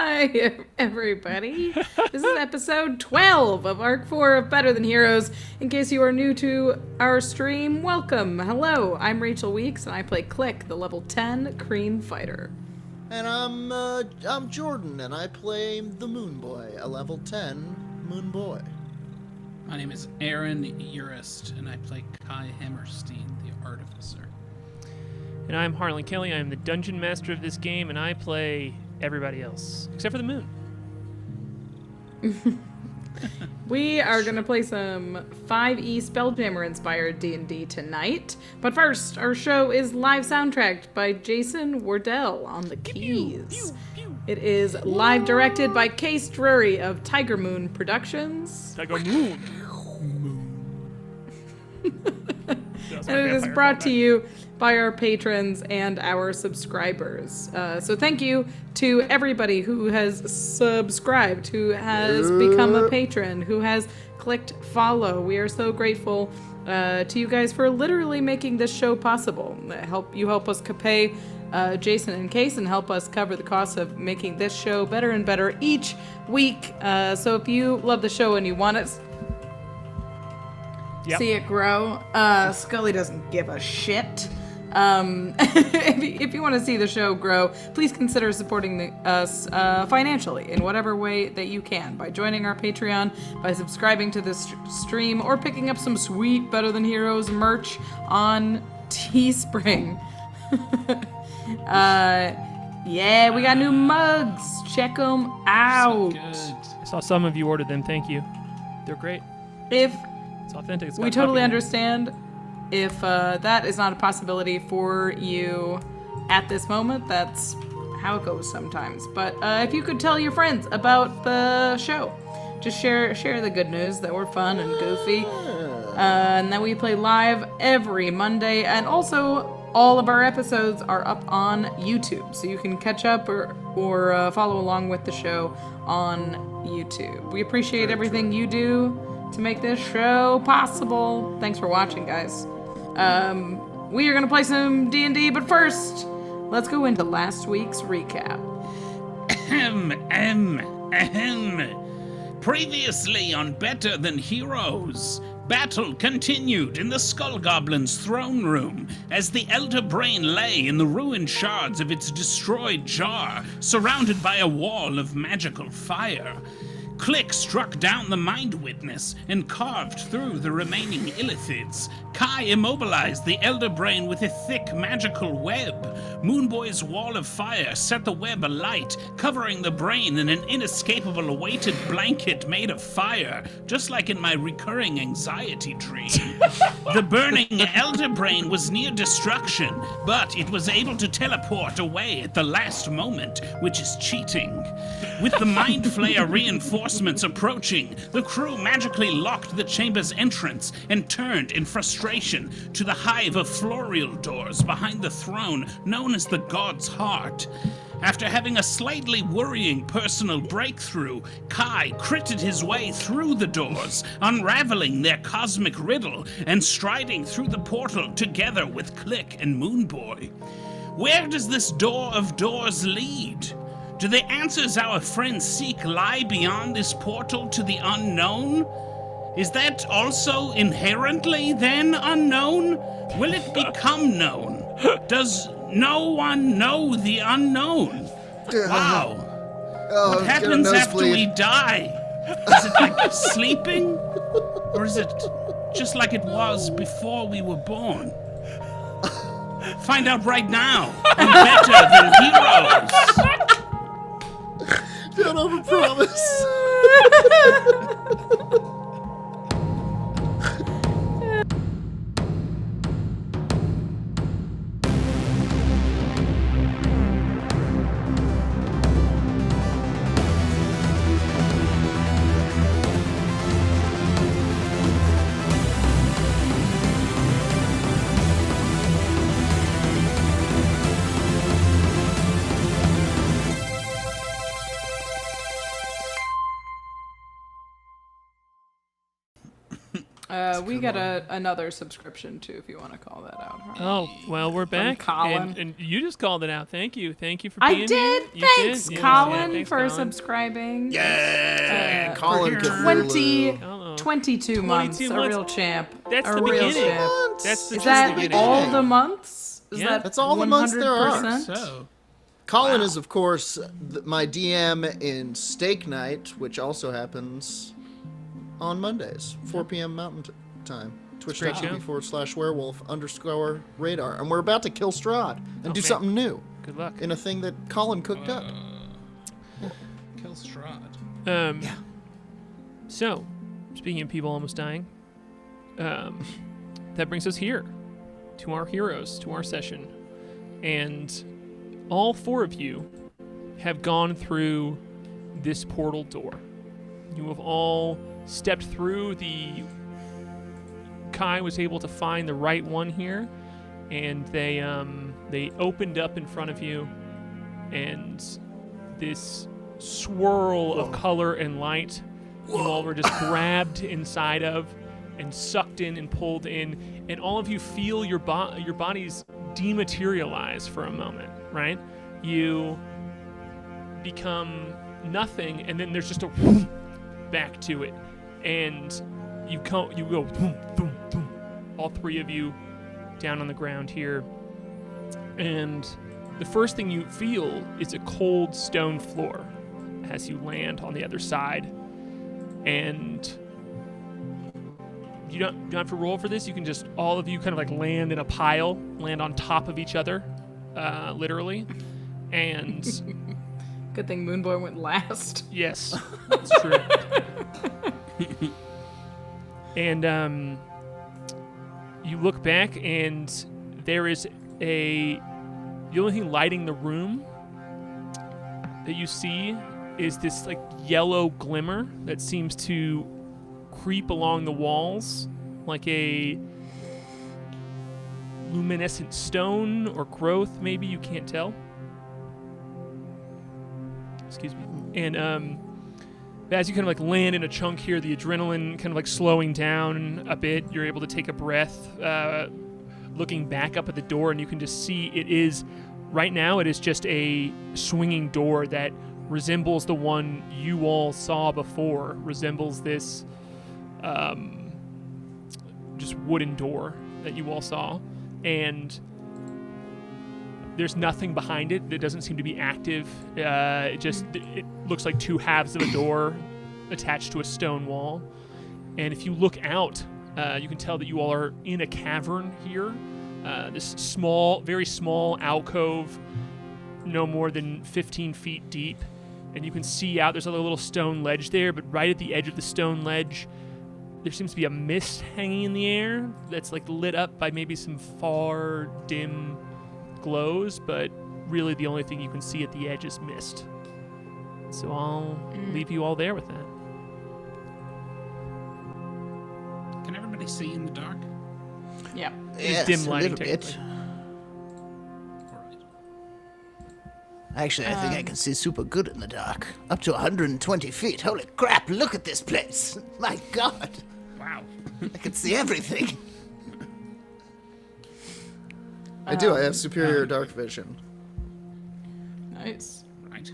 Hi, everybody. This is episode 12 of Arc 4 of Better Than Heroes. In case you are new to our stream, welcome. Hello, I'm Rachel Weeks, and I play Klik, the level 10 Kreen fighter. And I'm Jordan, and I play the Moonboy, a level 10 Moonboy. My name is Aaron Urist, and I play K.A.I the Artificer. And I'm Harlan Kelly. I am the Dungeon Master of this game, and I play everybody else, except for the moon. We are going to play some 5e Spelljammer-inspired D&D tonight. But first, our show is live soundtracked by Jason Wardell on the keys. It is live directed by Case Drury of Tiger Moon Productions. Tiger Moon. And it is brought to you by our patrons and our subscribers. So thank you to everybody who has subscribed, who has become a patron, who has clicked follow. We are so grateful to you guys for literally making this show possible. You help us pay Jason and Case and help us cover the costs of making this show better and better each week. So if you love the show and you want it, see it grow, Scully doesn't give a shit. If you want to see the show grow, please consider supporting us financially in whatever way that you can, by joining our Patreon, by subscribing to this stream, or picking up some sweet Better Than Heroes merch on Teespring. Yeah, we got new mugs. Check them out. So I saw some of you ordered them. Thank you. They're great. If It's authentic. It's we got totally copyright. understand if that is not a possibility for you at this moment. That's how it goes sometimes. But if you could tell your friends about the show, just share the good news that we're fun and goofy, and that we play live every Monday. And also, all of our episodes are up on YouTube, so you can catch up or follow along with the show on YouTube. We appreciate everything you do to make this show possible. Thanks for watching, guys. We are going to play some D&D, but first, let's go into last week's recap. Previously on Better Than Heroes, battle continued in the Skull Goblin's throne room as the Elder Brain lay in the ruined shards of its destroyed jar, surrounded by a wall of magical fire. Klik struck down the Mind Witness and carved through the remaining illithids. K.A.I immobilized the Elder Brain with a thick magical web. Moonboy's wall of fire set the web alight, covering the brain in an inescapable weighted blanket made of fire, just like in my recurring anxiety dream. The burning Elder Brain was near destruction, but it was able to teleport away at the last moment, which is cheating. With the Mind Flayer reinforcements approaching, the crew magically locked the chamber's entrance and turned in frustration to the hive of florial doors behind the throne known as the God's Heart. After having a slightly worrying personal breakthrough, K.A.I critted his way through the doors, unraveling their cosmic riddle and striding through the portal together with Klik and Moonboy. Where does this door of doors lead? Do the answers our friends seek lie beyond this portal to the unknown? Is that also inherently then unknown? Will it become known? Does no one know the unknown? Wow. What happens after we die? Is it like sleeping? Or is it just like it was before we were born? Find out right now on Better Than Heroes. Don't overpromise. We got another subscription too, if you want to call that out. Right? Oh, well, we're back. Colin. And you just called it out. Thank you. Thank you for I being did. here. You Thanks, did. Yes, Colin, thanks, for Colin. subscribing. Yeah, For Colin Cthulhu. 22 months. 22 a months. real champ. That's a the real beginning. champ. That's the Is just that the beginning. all the months? Is Yeah. that That's all the months there are. 100%? So, Colin is, of course, my DM in Steak Night, which also happens on Mondays, 4 p.m. Mountain Time. Great show. Twitch.tv/werewolf_radar. And we're about to kill Strahd and do man. something new Good luck. in a thing that Colin cooked up. kill Strahd. Yeah. So, speaking of people almost dying, that brings us here to our heroes, to our session. And all 4 of you have gone through this portal door. You have all stepped through the... K.A.I was able to find the right one here, and they opened up in front of you, and this swirl of color and light you all were just grabbed inside of and sucked in and pulled in, and all of you feel your bodies dematerialize for a moment, right? You become nothing, and then there's just a whoom back to it, and you go boom, boom, boom, all 3 of you down on the ground here, and the first thing you feel is a cold stone floor as you land on the other side, and you don't have to roll for this. You can just, all of you kind of like land in a pile, land on top of each other, literally, and Good thing Moonboy went last. yes, that's true. And you look back, and there is the only thing lighting the room that you see is this like yellow glimmer that seems to creep along the walls like a luminescent stone or growth, maybe, you can't tell. Excuse me. And as you kind of like land in a chunk here, the adrenaline kind of like slowing down a bit, you're able to take a breath, looking back up at the door, and you can just see it is just a swinging door that resembles the one you all saw before, resembles this just wooden door that you all saw, and there's nothing behind it. It doesn't seem to be active. It looks like 2 halves of a door attached to a stone wall. And if you look out, you can tell that you all are in a cavern here. This small, very small alcove, no more than 15 feet deep. And you can see out, there's a little stone ledge there, but right at the edge of the stone ledge, there seems to be a mist hanging in the air that's like lit up by maybe some far, dim glows, but really the only thing you can see at the edge is mist. So I'll leave you all there with that. Can everybody see in the dark? Yeah. Yes, dim a lighting little bit. technically. All right. Actually, I think I can see super good in the dark. Up to 120 feet. Holy crap, look at this place. My God. Wow. I can see everything. I do. I have superior dark vision. Nice. Right.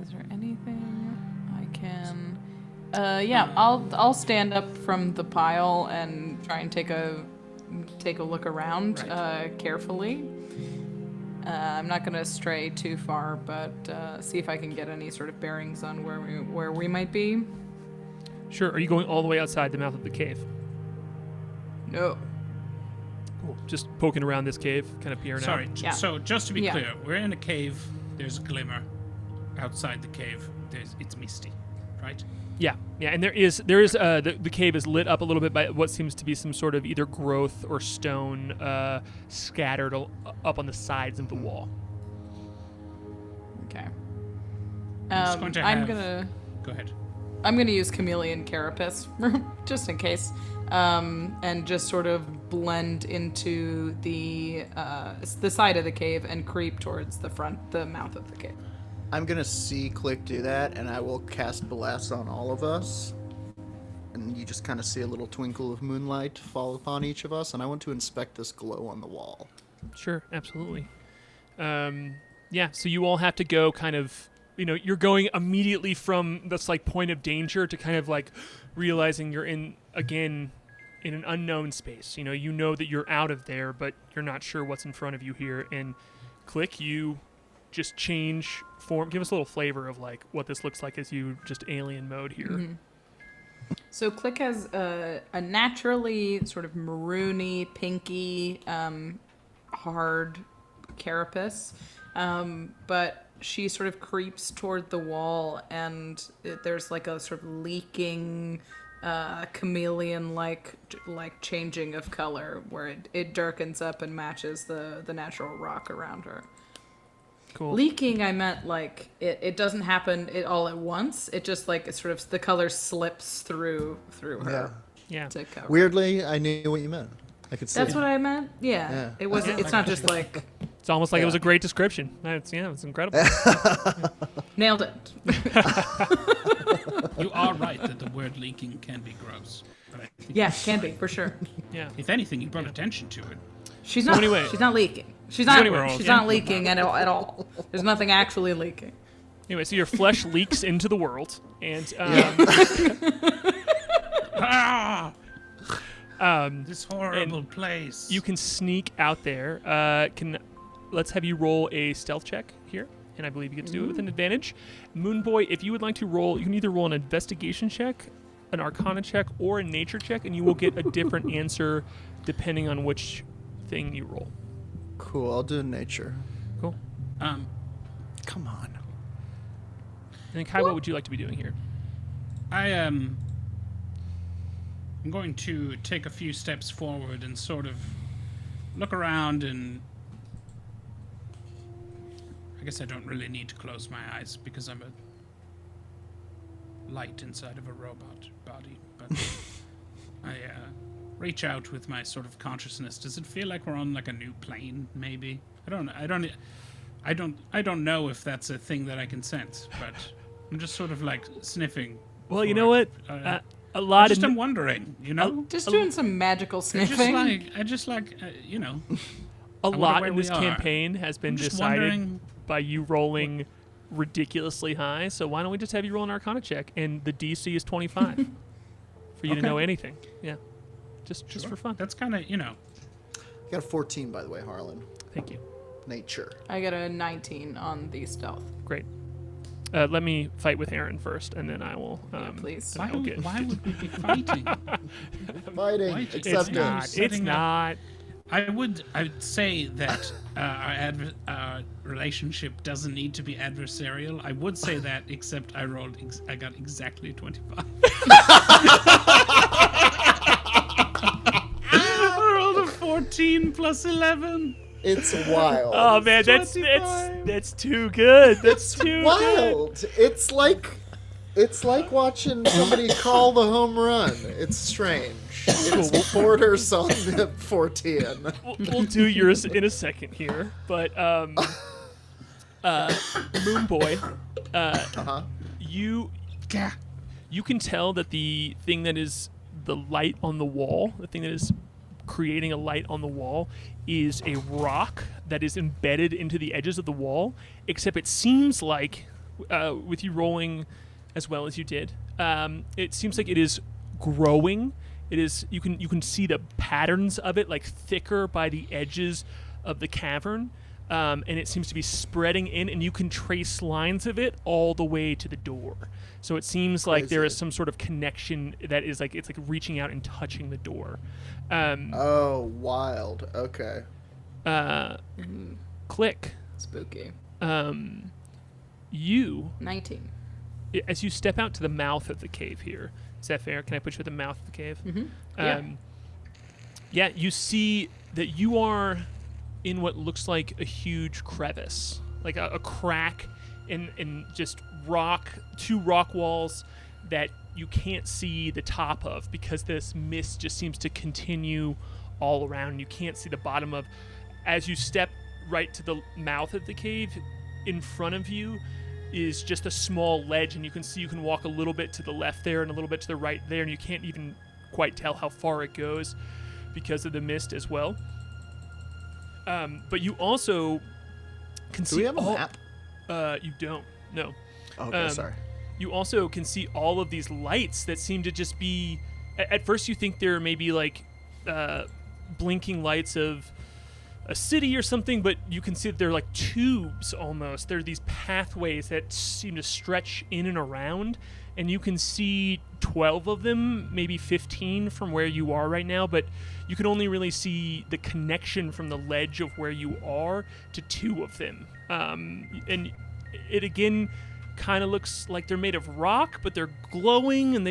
Is there anything I can? Yeah, I'll stand up from the pile and try and take a look around carefully. I'm not gonna stray too far, but see if I can get any sort of bearings on where we might be. Sure. Are you going all the way outside the mouth of the cave? No. Cool. Just poking around this cave, kind of peering Sorry. out. Yeah. So just to be Yeah. clear, we're in a cave. There's a glimmer. Outside the cave, it's misty, right? Yeah, and there is the cave is lit up a little bit by what seems to be some sort of either growth or stone scattered up on the sides of the wall. Okay. just going to Go ahead. I'm gonna use chameleon carapace just in case, and just sort of blend into the side of the cave and creep towards the mouth of the cave. I'm gonna see Klik do that, and I will cast Blast on all of us. And you just kind of see a little twinkle of moonlight fall upon each of us, and I want to inspect this glow on the wall. Sure, absolutely. Yeah, so you all have to go kind of, you're going immediately from this like point of danger to kind of like realizing you're in an unknown space. You know that you're out of there, but you're not sure what's in front of you here. And Klik, you just change form. Give us a little flavor of like what this looks like as you just alien mode here. Mm-hmm. So Klik has a naturally sort of maroony, pinky, hard carapace, but she sort of creeps toward the wall, and there's like a sort of leaking, chameleon-like changing of color, where it darkens up and matches the natural rock around her. Cool. Leaking, I meant like it doesn't happen all at once. It just like sort of the color slips through her. Yeah. To cover. Weirdly, I knew what you meant. I could see. That's it. what I meant. Yeah. It was. It's not just like It's almost like it was a great description. It's incredible. nailed it. You are right that the word leaking can be gross. But I think Yeah, can be for sure. Yeah. if anything, you brought attention to it. She's not. anyway- She's not leaking. She's not. anyway, she's okay. not leaking at all. There's nothing actually leaking. Anyway, so your flesh leaks into the world, and Ah! This horrible place. you can sneak out there. Let's have you roll a stealth check here, and I believe you get to do it with an advantage. Moonboy, if you would like to roll, you can either roll an investigation check, an arcana check, or a nature check, and you will get a different answer depending on which thing you roll. Cool. I'll do nature. Cool. Come on. And then Kai, what would you like to be doing here? I'm going to take a few steps forward and sort of look around, and I guess I don't really need to close my eyes because I'm a light inside of a robot body, but I reach out with my sort of consciousness. Does it feel like we're on like a new plane? Maybe I don't know if that's a thing that I can sense, but I'm just sort of like sniffing. Well, you for know it. what? A lot of I'm wondering, Just doing some magical sniffing. I just like a lot where in we this are. campaign has been I'm just decided wondering- by you rolling ridiculously high. So why don't we just have you roll an Arcana check, and the DC is 25 for you to Okay. know anything? Yeah, just for fun. That's kind of You got a 14, by the way, Harlan. Thank you. Nature. I got a 19 on the stealth. Great. Let me fight with Aaron first, and then I will. Please. why Okay. would we be fighting? Fighting. Why- It's Accepted. not. It's Setting up- not. I would say that our relationship doesn't need to be adversarial. I would say that, except I got exactly 25. I rolled a 14 plus 11. It's wild. Oh man, that's 25. that's too good. That's too good. wild. It's like watching somebody call the home run. It's strange. It's borders on the 14. We'll do yours in a second here, but Moonboy, Uh-huh. you can tell that the thing that is the light on the wall, the thing that is creating a light on the wall, is a rock that is embedded into the edges of the wall, except it seems like, with you rolling as well as you did, it seems like it is growing. It is, you can see the patterns of it, like thicker by the edges of the cavern, and it seems to be spreading in, and you can trace lines of it all the way to the door. So it seems like there is Crazy. some sort of connection that is like, it's like reaching out and touching the door. Oh, wild. Okay. Klik. Spooky. You, 19. as you step out to the mouth of the cave here, is that fair? Can I put you at the mouth of the cave? Yeah. Yeah, you see that you are in what looks like a huge crevice, like a crack in just two rock walls that you can't see the top of because this mist just seems to continue all around. You can't see the bottom of. As you step right to the mouth of the cave, in front of you, is just a small ledge, and you can walk a little bit to the left there and a little bit to the right there, and you can't even quite tell how far it goes because of the mist as well. But you also can see. Do we have a map? You don't. No. Okay, sorry. You also can see all of these lights that seem to just be. At first, you think they're maybe like blinking lights of a city or something, but you can see that they're like tubes almost. They're these pathways that seem to stretch in and around, and you can see 12 of them, maybe 15 from where you are right now, but you can only really see the connection from the ledge of where you are to 2 of them. And it again kind of looks like they're made of rock, but they're glowing, and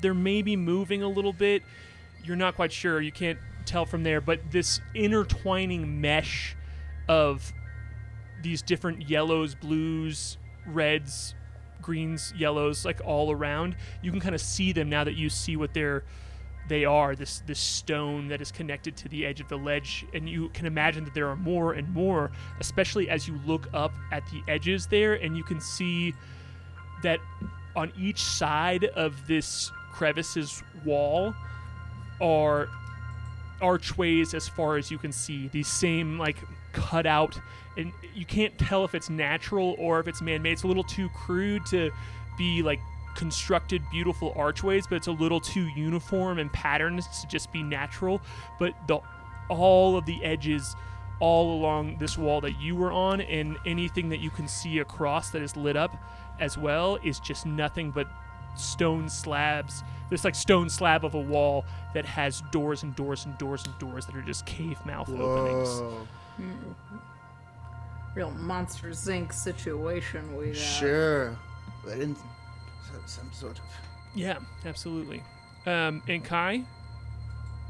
they're maybe moving a little bit. You're not quite sure. You can't tell from there, but this intertwining mesh of these different yellows, blues, reds, greens, yellows, like all around, you can kind of see them now that you see what they are, this stone that is connected to the edge of the ledge, and you can imagine that there are more and more, especially as you look up at the edges there, and you can see that on each side of this crevice's wall are archways as far as you can see, these same like cut out, and you can't tell if it's natural or if it's man-made. It's a little too crude to be like constructed beautiful archways, but it's a little too uniform and patterned to just be natural. But all of the edges all along this wall that you were on, and anything that you can see across that is lit up as well, is just nothing but stone slabs. This like stone slab of a wall that has doors and doors and doors and doors that are just cave mouth openings. Real Monsters Inc. situation we got. Sure. But in some sort of... Yeah, absolutely. And K.A.I,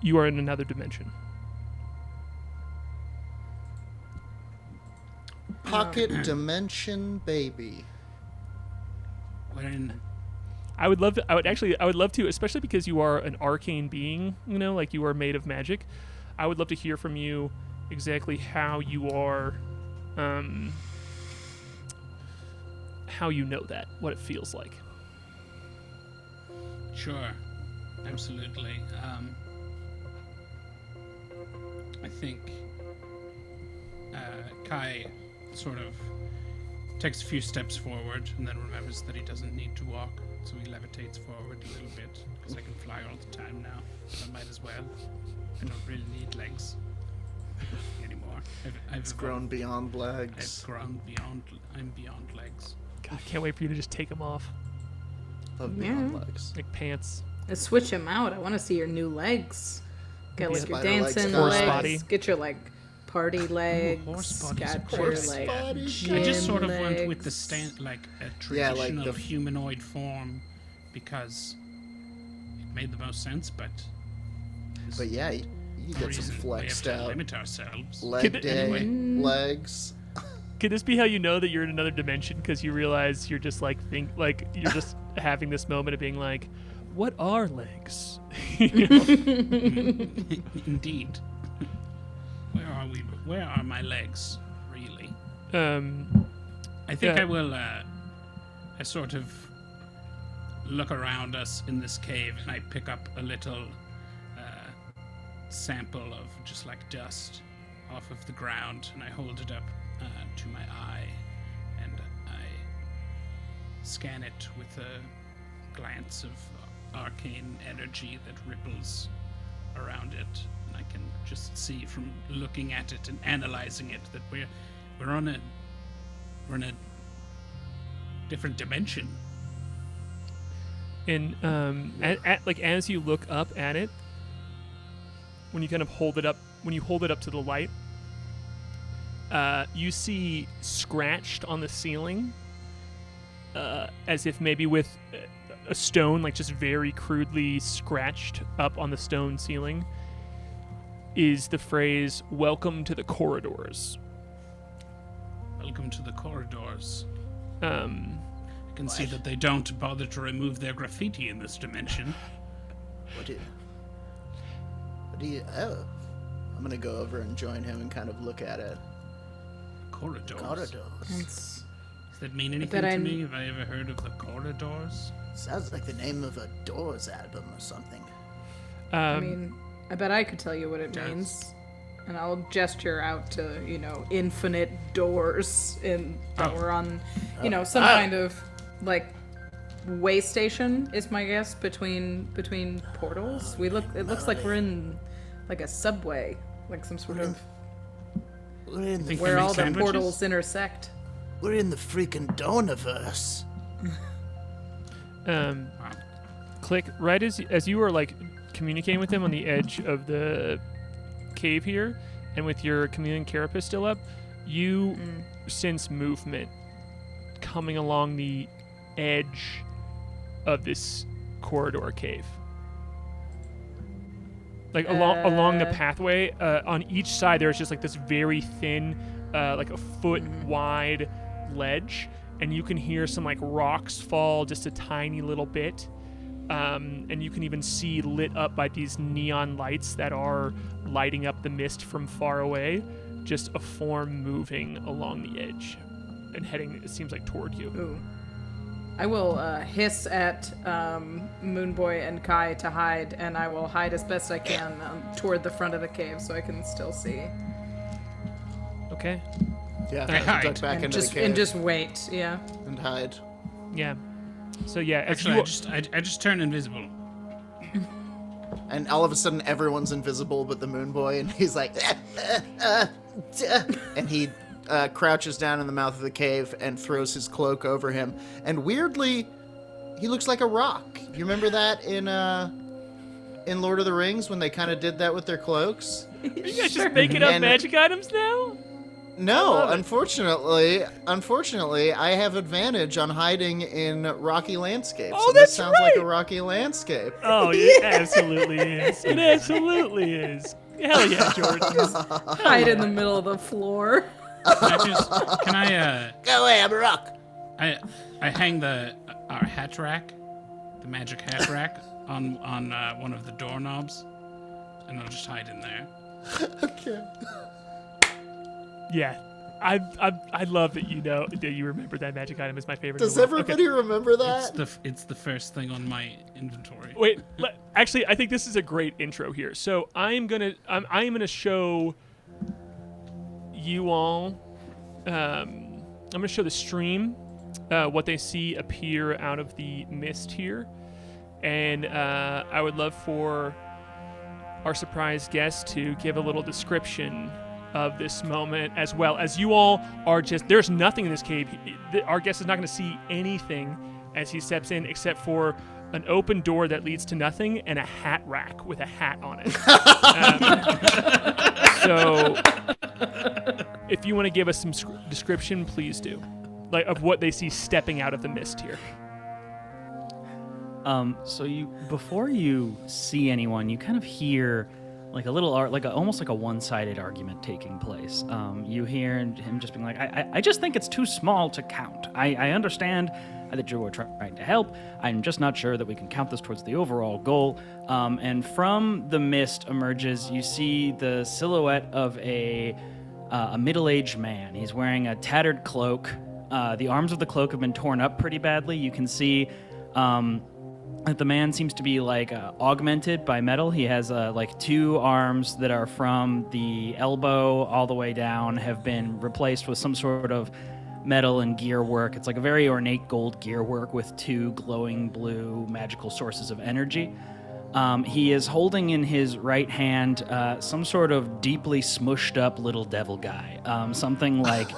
you are in another dimension. Pocket dimension baby. We're in. I would love to, especially because you are an arcane being, like you are made of magic. I would love to hear from you exactly how you are, how you know that, what it feels like. Sure, absolutely. I think K.A.I sort of takes a few steps forward and then remembers that he doesn't need to walk, so he levitates forward a little bit, because I can fly all the time now, so I might as well. I don't really need legs anymore. It's grown beyond legs. I've grown beyond. I'm beyond legs. God, I can't wait for you to just take them off, Love beyond legs. like pants. Let's switch them out. I want to see your new legs. Get like your Spider legs, dancing horse legs. body. Get your like party legs. horse bodies, Got of your course. like Body. gym I just sort of went with legs. the stand, like a Yeah, like traditional the- humanoid form, because it made the most sense. But yeah, you get some reason flexed we have to out limit ourselves. leg Could- day Anyway. legs. Could this be how you know that you're in another dimension? Because you realize you're just you're just having this moment of being like, what are legs? Indeed. Where are we? Where are my legs, really? I think Yeah. I will. I sort of look around us in this cave, and I pick up a little sample of just like dust off of the ground, and I hold it up to my eye, and I scan it with a glance of arcane energy that ripples around it, and I can just see from looking at it and analyzing it that we're in a different dimension. And as you look up at it, when you kind of hold it up to the light, you see scratched on the ceiling, as if maybe with a stone, like just very crudely scratched up on the stone ceiling, is the phrase, "Welcome to the corridors." Welcome to the corridors. Um, I can see that they don't bother to remove their graffiti in this dimension. What do you... Oh. I'm gonna go over and join him and kind of look at it. Corridors. Corridors. It's Is that mean anything to me? Have I ever heard of the corridors? Sounds like the name of a Doors album or something. I mean, I bet I could tell you what it means. And I'll gesture out to, infinite doors that were on, some kind of, way station is my guess between portals. It looks like we're in, a subway, some sort of... where all the portals intersect. We're in the freaking Donaverse. Klik, right as you were communicating with him on the edge of the cave here, and with your chameleon carapace still up, you sense movement coming along the edge of this corridor cave. Along the pathway, on each side there's just this very thin, a foot wide ledge, and you can hear some rocks fall just a tiny little bit, and you can even see, lit up by these neon lights that are lighting up the mist from far away, just a form moving along the edge and heading, it seems like, toward you. Ooh. I will hiss at Moonboy and K.A.I to hide, and I will hide as best I can toward the front of the cave so I can still see. Okay. Yeah, duck back into the cave. And just wait, yeah. And hide. Yeah. So yeah, actually, I just turn invisible. And all of a sudden, everyone's invisible but the Moonboy, and he's like, and he crouches down in the mouth of the cave and throws his cloak over him. And weirdly, he looks like a rock. You remember that in Lord of the Rings when they kind of did that with their cloaks? Are you guys just making up magic items now? No, unfortunately, I have advantage on hiding in rocky landscapes. Oh, and that's this sounds right. like a rocky landscape. Oh, it absolutely is. It absolutely is. Hell yeah, Jordan. Hide in the middle of the floor. Can I Go away, I'm a rock. I hang our hat rack, the magic hat rack, on one of the doorknobs, and I'll just hide in there. Okay. Yeah, I love that you remember that magic item is my favorite. Does everybody remember that? It's the first thing on my inventory. Wait, actually, I think this is a great intro here. So I am gonna show you all. I'm gonna show the stream what they see appear out of the mist here, and I would love for our surprise guest to give a little description of this moment, as well as you all are there's nothing in this cave. Our guest is not going to see anything as he steps in except for an open door that leads to nothing and a hat rack with a hat on it. So if you want to give us some description, please do, of what they see stepping out of the mist here. So before you see anyone, you kind of hear a little almost like a one-sided argument taking place. You hear him just being like, I just think it's too small to count. I understand that you were trying to help. I'm just not sure that we can count this towards the overall goal. And from the mist emerges, you see the silhouette of a middle-aged man. He's wearing a tattered cloak. The arms of the cloak have been torn up pretty badly. You can see that the man seems to be augmented by metal. He has two arms that are from the elbow all the way down have been replaced with some sort of metal and gear work. It's a very ornate gold gear work with two glowing blue magical sources of energy. He is holding in his right hand some sort of deeply smushed up little devil guy. Something like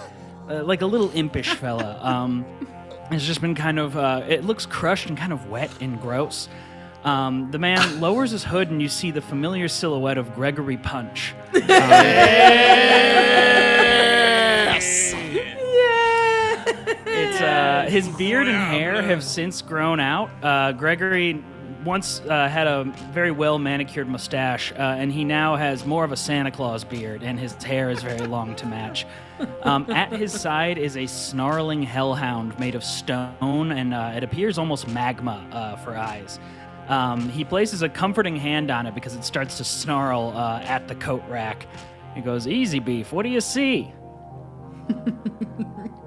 a little impish fella. It's just been kind of, it looks crushed and kind of wet and gross. The man lowers his hood and you see the familiar silhouette of Gregory Punch. Yes! It's his beard and hair have since grown out. Gregory once had a very well manicured mustache, and he now has more of a Santa Claus beard, and his hair is very long to match. At his side is a snarling hellhound made of stone, and it appears almost magma for eyes. He places a comforting hand on it because it starts to snarl at the coat rack. He goes, "Easy, beef. What do you see?"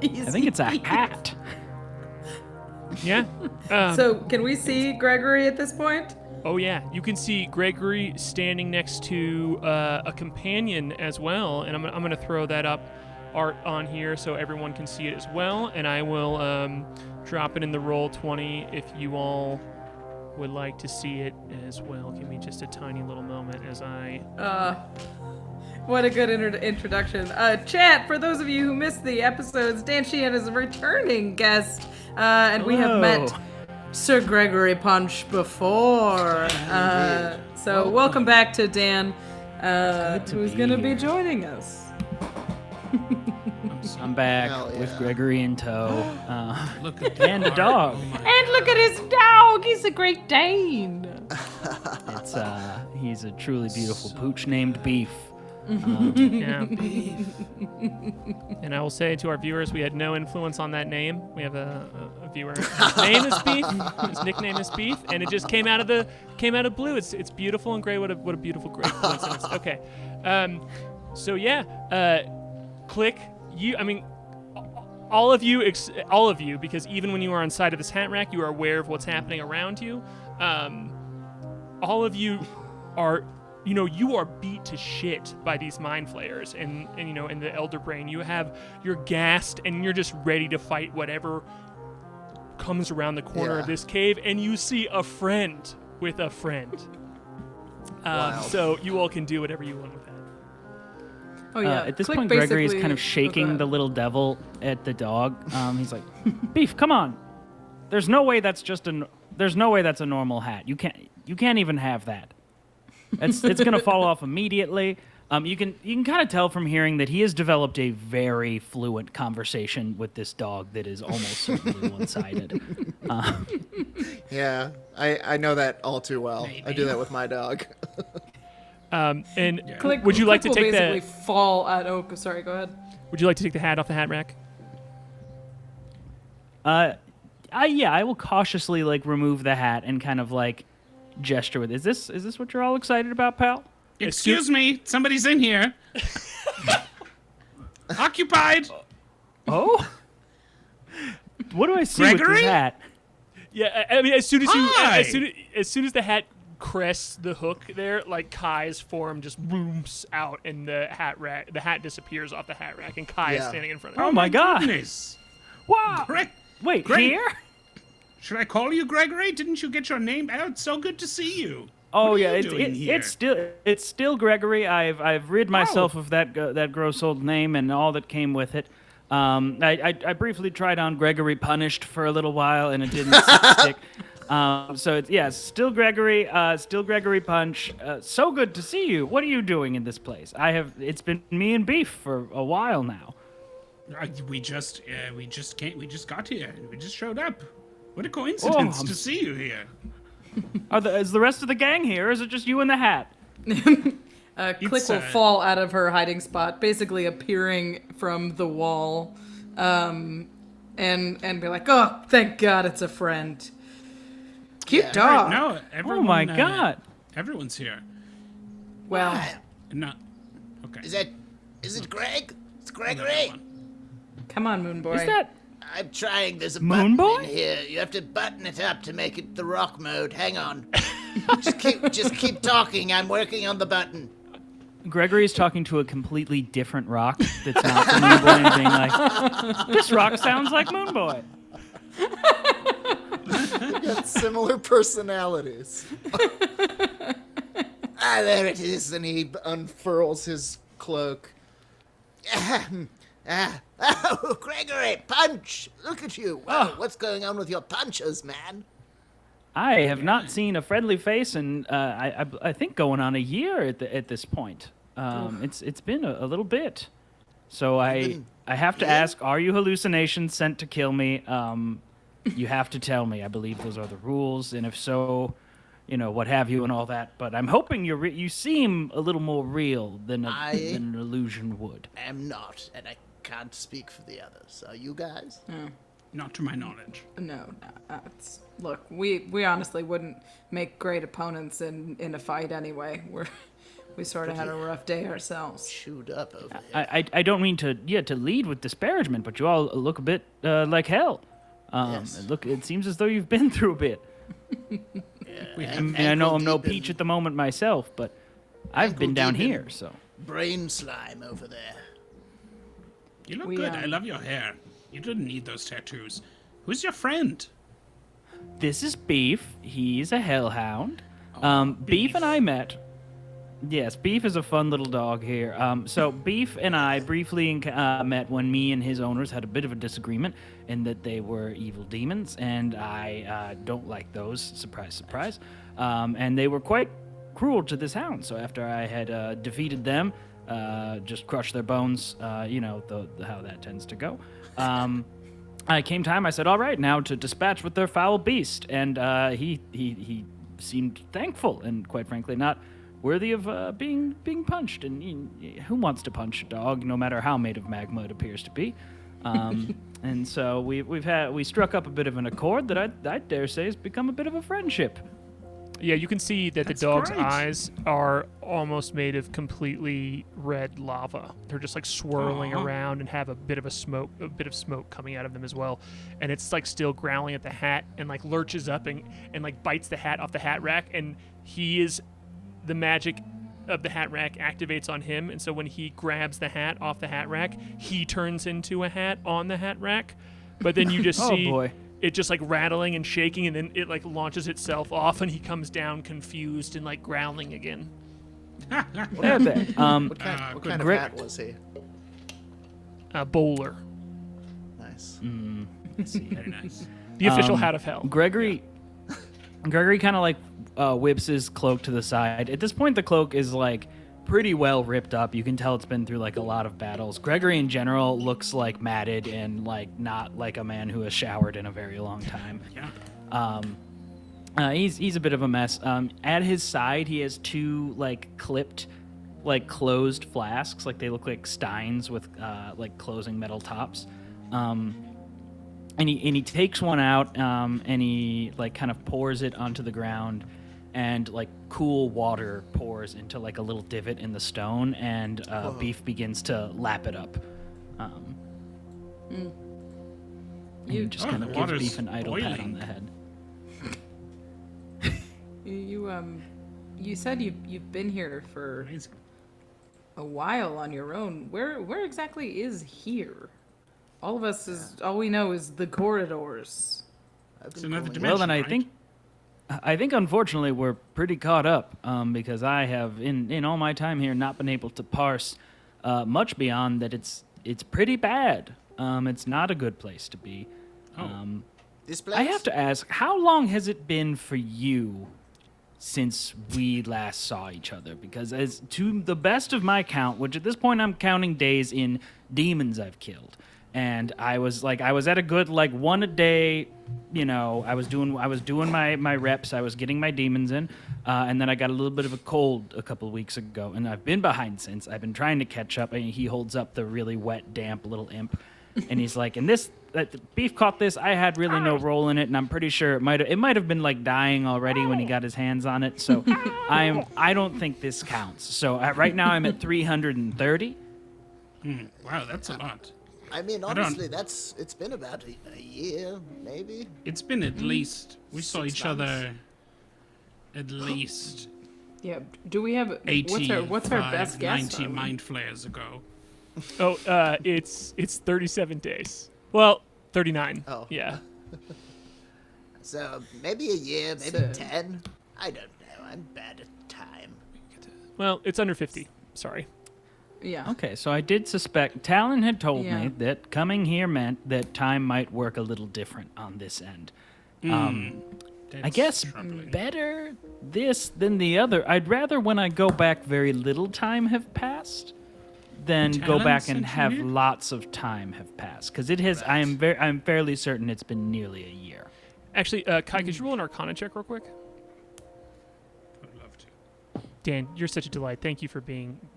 I think it's a hat. Yeah. So, can we see Gregory at this point? Oh yeah, you can see Gregory standing next to a companion as well, and I'm gonna throw that up art on here so everyone can see it as well, and I will drop it in the roll 20 if you all would like to see it as well. Give me just a tiny little moment as I. What a good introduction. Chat, for those of you who missed the episodes, Dan Sheehan is a returning guest, and we have met Sir Gregory Punch before. So welcome back to Dan, who's going to be joining us. I'm back Hell yeah. with Gregory in tow. Look at And a dog. And look at his dog. He's a Great Dane. He's a truly beautiful pooch named Beef. Yeah. And I will say to our viewers, we had no influence on that name. We have a viewer. His name is Beef. His nickname is Beef, and it just came out of blue. It's beautiful and great. What a beautiful, great coincidence. Okay. So yeah, Klik. All of you, because even when you are on side of this hat rack, you are aware of what's happening around you. All of you are. You are beat to shit by these mind flayers, and in the Elder Brain, you're gassed and you're just ready to fight whatever comes around the corner of this cave, and you see a friend with a friend. So you all can do whatever you want with that. Oh yeah. At this Klik point, Gregory is basically- kind of shaking the little devil at the dog. He's like, "Beef, come on! There's no way that's a normal hat. You can't even have that. It's gonna fall off immediately." You can kind of tell from hearing that he has developed a very fluent conversation with this dog that is almost certainly one-sided. Yeah, I know that all too well. I do that with my dog. And Klik, would you like to Klik will take basically the? fall at sorry, go ahead. Would you like to take the hat off the hat rack? I will cautiously remove the hat and kind of gesture with. Is this what you're all excited about, pal? Excuse me, somebody's in here. Occupied. Oh. What do I see with Gregory? this hat? Yeah, I mean, as soon as you, Hi! as soon as the hat crests the hook there, K.A.I's form just booms out, and the hat disappears off the hat rack, and K.A.I is Yeah. standing in front of Oh it. my god! Goodness. Wow! Wait, Great. here? Should I call you Gregory? Didn't you get your name out? It's so good to see you. Oh What are yeah, you doing here? it's still Gregory. I've rid myself of that gross old name and all that came with it. I briefly tried on Gregory Punished for a little while and it didn't stick. So it's still Gregory, still Gregory Punch. So good to see you. What are you doing in this place? It's been me and Beef for a while now. We just got here. We just showed up. What a coincidence to see you here. Is the rest of the gang here, or is it just you and the hat? Klik will fall out of her hiding spot, basically appearing from the wall, and be like, "Oh, thank God, it's a friend." Cute dog. No, everyone, Oh my god! Everyone's here. Well, No. Okay. Is it Greg? It's Gregory. come on, Moonboy. Is that I'm trying. There's a Moonboy? button in here. You have to button it up to make it the rock mode. Hang on. just keep talking. I'm working on the button. Gregory is talking to a completely different rock that's not the Moonboy and being like, "This rock sounds like Moonboy." They've got similar personalities. There it is. And he unfurls his cloak. Oh, Gregory, Punch! Look at you. Wow, what's going on with your punches, man? I have not seen a friendly face in I think going on a year at this point. It's been a little bit. So I have to ask, are you hallucinations sent to kill me? You have to tell me. I believe those are the rules, and if so, what have you and all that. But I'm hoping you seem a little more real than an illusion would. I'm not, and I can't speak for the others. Are you guys? Not to my knowledge. No, look, we honestly wouldn't make great opponents in a fight anyway. We sort of had a rough day ourselves. Chewed up over there. I don't mean to lead with disparagement, but you all look a bit like hell. Yes. It seems as though you've been through a bit. I mean, I know I'm no ankle-deep peach at the moment myself, but I've been down ankle-deep here, in so. brain slime over there. You look We, good. I love your hair. You didn't need those tattoos. Who's your friend? This is Beef. He's a hellhound. Beef and I met. Yes, Beef is a fun little dog here. So Beef and I briefly met when me and his owners had a bit of a disagreement in that they were evil demons, and I don't like those. Surprise, surprise. And they were quite cruel to this hound. So after I had defeated them, just crushed their bones, you know how that tends to go. I came time. I said, "All right, now to dispatch with their foul beast," and he seemed thankful and, quite frankly, not worthy of being punched. And who wants to punch a dog, no matter how made of magma it appears to be? And so we struck up a bit of an accord that I dare say has become a bit of a friendship. Yeah, you can see that That's the dog's great. eyes are almost made of completely red lava. They're just like swirling Aw. around and have a bit of smoke coming out of them as well. And it's like still growling at the hat and like lurches up and like bites the hat off the hat rack. And the magic of the hat rack activates on him. And so when he grabs the hat off the hat rack, he turns into a hat on the hat rack. But then you just Oh, see boy. it just like rattling and shaking, and then it like launches itself off, and he comes down confused and like growling again. There. What kind of Gre- hat was he? A bowler, Nice. Very nice. the official hat of hell. Gregory kind of like whips his cloak to the side. At this point, the cloak is like pretty well ripped up. You can tell it's been through like a lot of battles. Gregory in general looks like matted and like not like a man who has showered in a very long time. Yeah. He's a bit of a mess. At his side, he has two like clipped, like closed flasks. Like they look like steins with like closing metal tops. And he takes one out and he like kind of pours it onto the ground, and like cool water pours into like a little divot in the stone, and Beef begins to lap it up. You just Oh, kind the of gives water's Beef an idle pat on boiling. the head. You said you've been here for Amazing. a while on your own. Where exactly is here? All we know is the corridors. It's another calling- dimension. Well, then right? I think unfortunately we're pretty caught up because I have in all my time here not been able to parse much beyond that. It's pretty bad. It's not a good place to be. This place? I have to ask, how long has it been for you since we last saw each other? Because as to the best of my count, which at this point I'm counting days in demons I've killed, and I was at a good like one a day. You know, I was doing my reps. I was getting my demons in, and then I got a little bit of a cold a couple of weeks ago, and I've been behind since. I've been trying to catch up. And he holds up the really wet, damp little imp, and he's like, "And this Beef caught this. I had really no role in it, and I'm pretty sure it might have been like dying already when he got his hands on it. So I don't think this counts. So right now I'm at 330. Wow, that's a lot. I mean, don't- honestly, it's been about a year, maybe. It's been at least, we saw 6 each months. other at least Yeah. Do we have 80, what's our best guess? 90 on- mind flayers ago. Oh, it's 37 days. Well, 39. Oh. Yeah. So maybe a year, maybe So- 10. I don't know. I'm bad at time. Well, it's under 50. Sorry. Yeah. Okay, so I did suspect. Talon had told Yeah. me that coming here meant that time might work a little different on this end. I That's guess troubling. better this than the other. I'd rather when I go back very little time have passed than go Talon back sent and you have here? lots of time have passed, because it has. I'm fairly certain it's been nearly a year. Actually, Kai, could you roll an Arcana check real quick? I'd love to. Dan, you're such a delight. Thank you for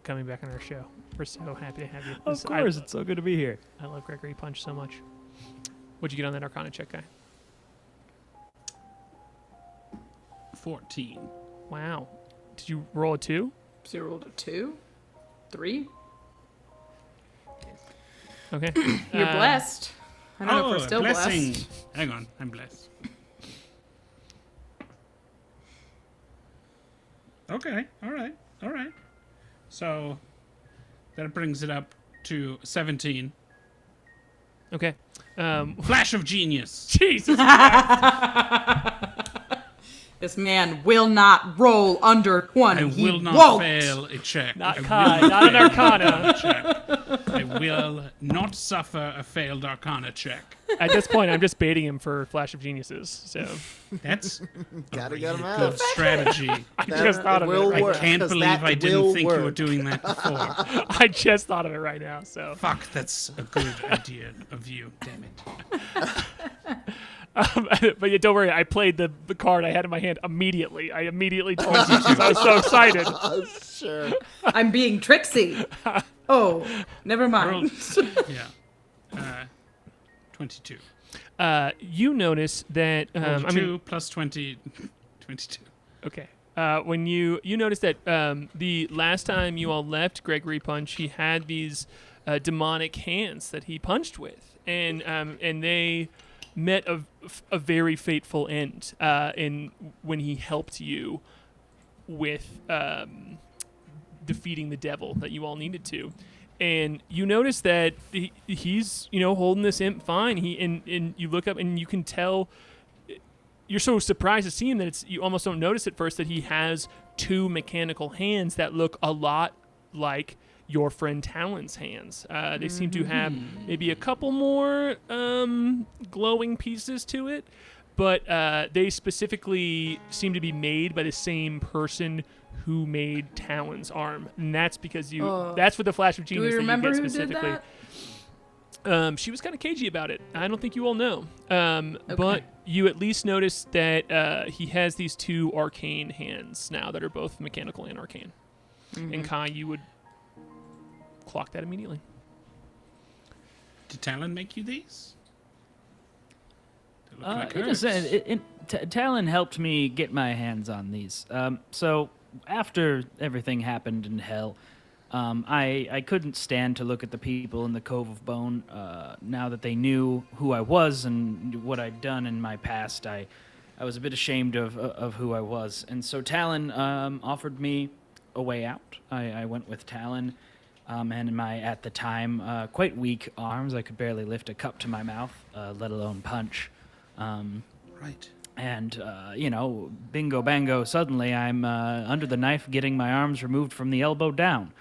coming back on our show. We're so happy to have you. Of course, it's so good to be here. I love Gregory Punch so much. What'd you get on that Arcana check, Guy? 14. Wow. Did you roll a 2? So you rolled a 2? 3? Okay. You're blessed. I don't know if we're still blessing. blessed. Hang on, I'm blessed. Okay, all right. So that brings it up to 17. Okay. Flash of genius. Jesus. This man will not roll under 20. I will not won't. fail a check. Not I will K.A.I, not an fail Arcana. a check. I will not suffer a failed Arcana check. At this point, I'm just baiting him for Flash of Geniuses. So That's Gotta a get 'em really out. good strategy. I just thought of it. will Right work. I can't 'cause believe that I didn't will think you were work. doing that before. I just thought of it right now. So, Fuck, that's a good idea of you. Damn it. but yeah, don't worry. I played the card I had in my hand immediately. I immediately told you because I was so excited. Sure. I'm being tricksy. Oh, never mind. Yeah. 22. You notice that 2 plus 20. 22. Okay. When you notice that the last time you all left Gregory Punch, he had these demonic hands that he punched with, and they met a very fateful end when he helped you with defeating the devil that you all needed to. And you notice that he's holding this imp fine. And you look up and you can tell. You're so surprised to see him that you almost don't notice at first that he has 2 mechanical hands that look a lot like your friend Talon's hands. They seem to have maybe a couple more glowing pieces to it, but they specifically seem to be made by the same person who made Talon's arm, and that's because that's what the Flash of Genius Do we that remember you get who specifically. did that? She was kind of cagey about it. I don't think you all know. But Okay. you at least notice that he has these 2 arcane hands now that are both mechanical and arcane. And K.A.I, you would clock that immediately. Did Talon make you these? They look like Like I herbs. said, Talon helped me get my hands on these. So after everything happened in hell, I couldn't stand to look at the people in the Cove of Bone. Now that they knew who I was and what I'd done in my past, I was a bit ashamed of who I was. And so Talon offered me a way out. I went with Talon, and in my, at the time, quite weak arms. I could barely lift a cup to my mouth, let alone punch. Right. And, bingo bango, suddenly I'm under the knife getting my arms removed from the elbow down.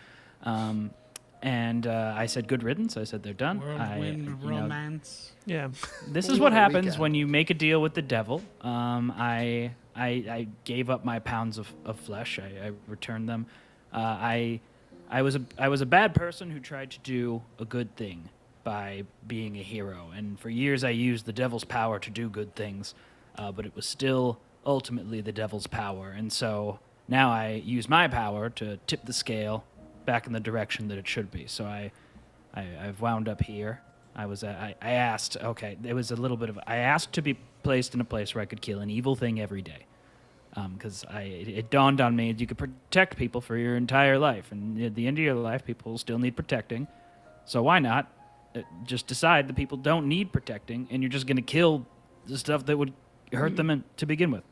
And I said, good riddance. I said, they're done. Whirlwind romance. Yeah. This is what happens when you make a deal with the devil. I gave up my pounds of flesh. I returned them. I was a bad person who tried to do a good thing by being a hero. And for years I used the devil's power to do good things. But it was still ultimately the devil's power. And so now I use my power to tip the scale back in the direction that it should be. So I've wound up here. I asked, okay, it was a little bit of, I asked to be placed in a place where I could kill an evil thing every day. Because it dawned on me that you could protect people for your entire life. And at the end of your life, people still need protecting. So why not just decide that people don't need protecting and you're just going to kill the stuff that would hurt them to begin with.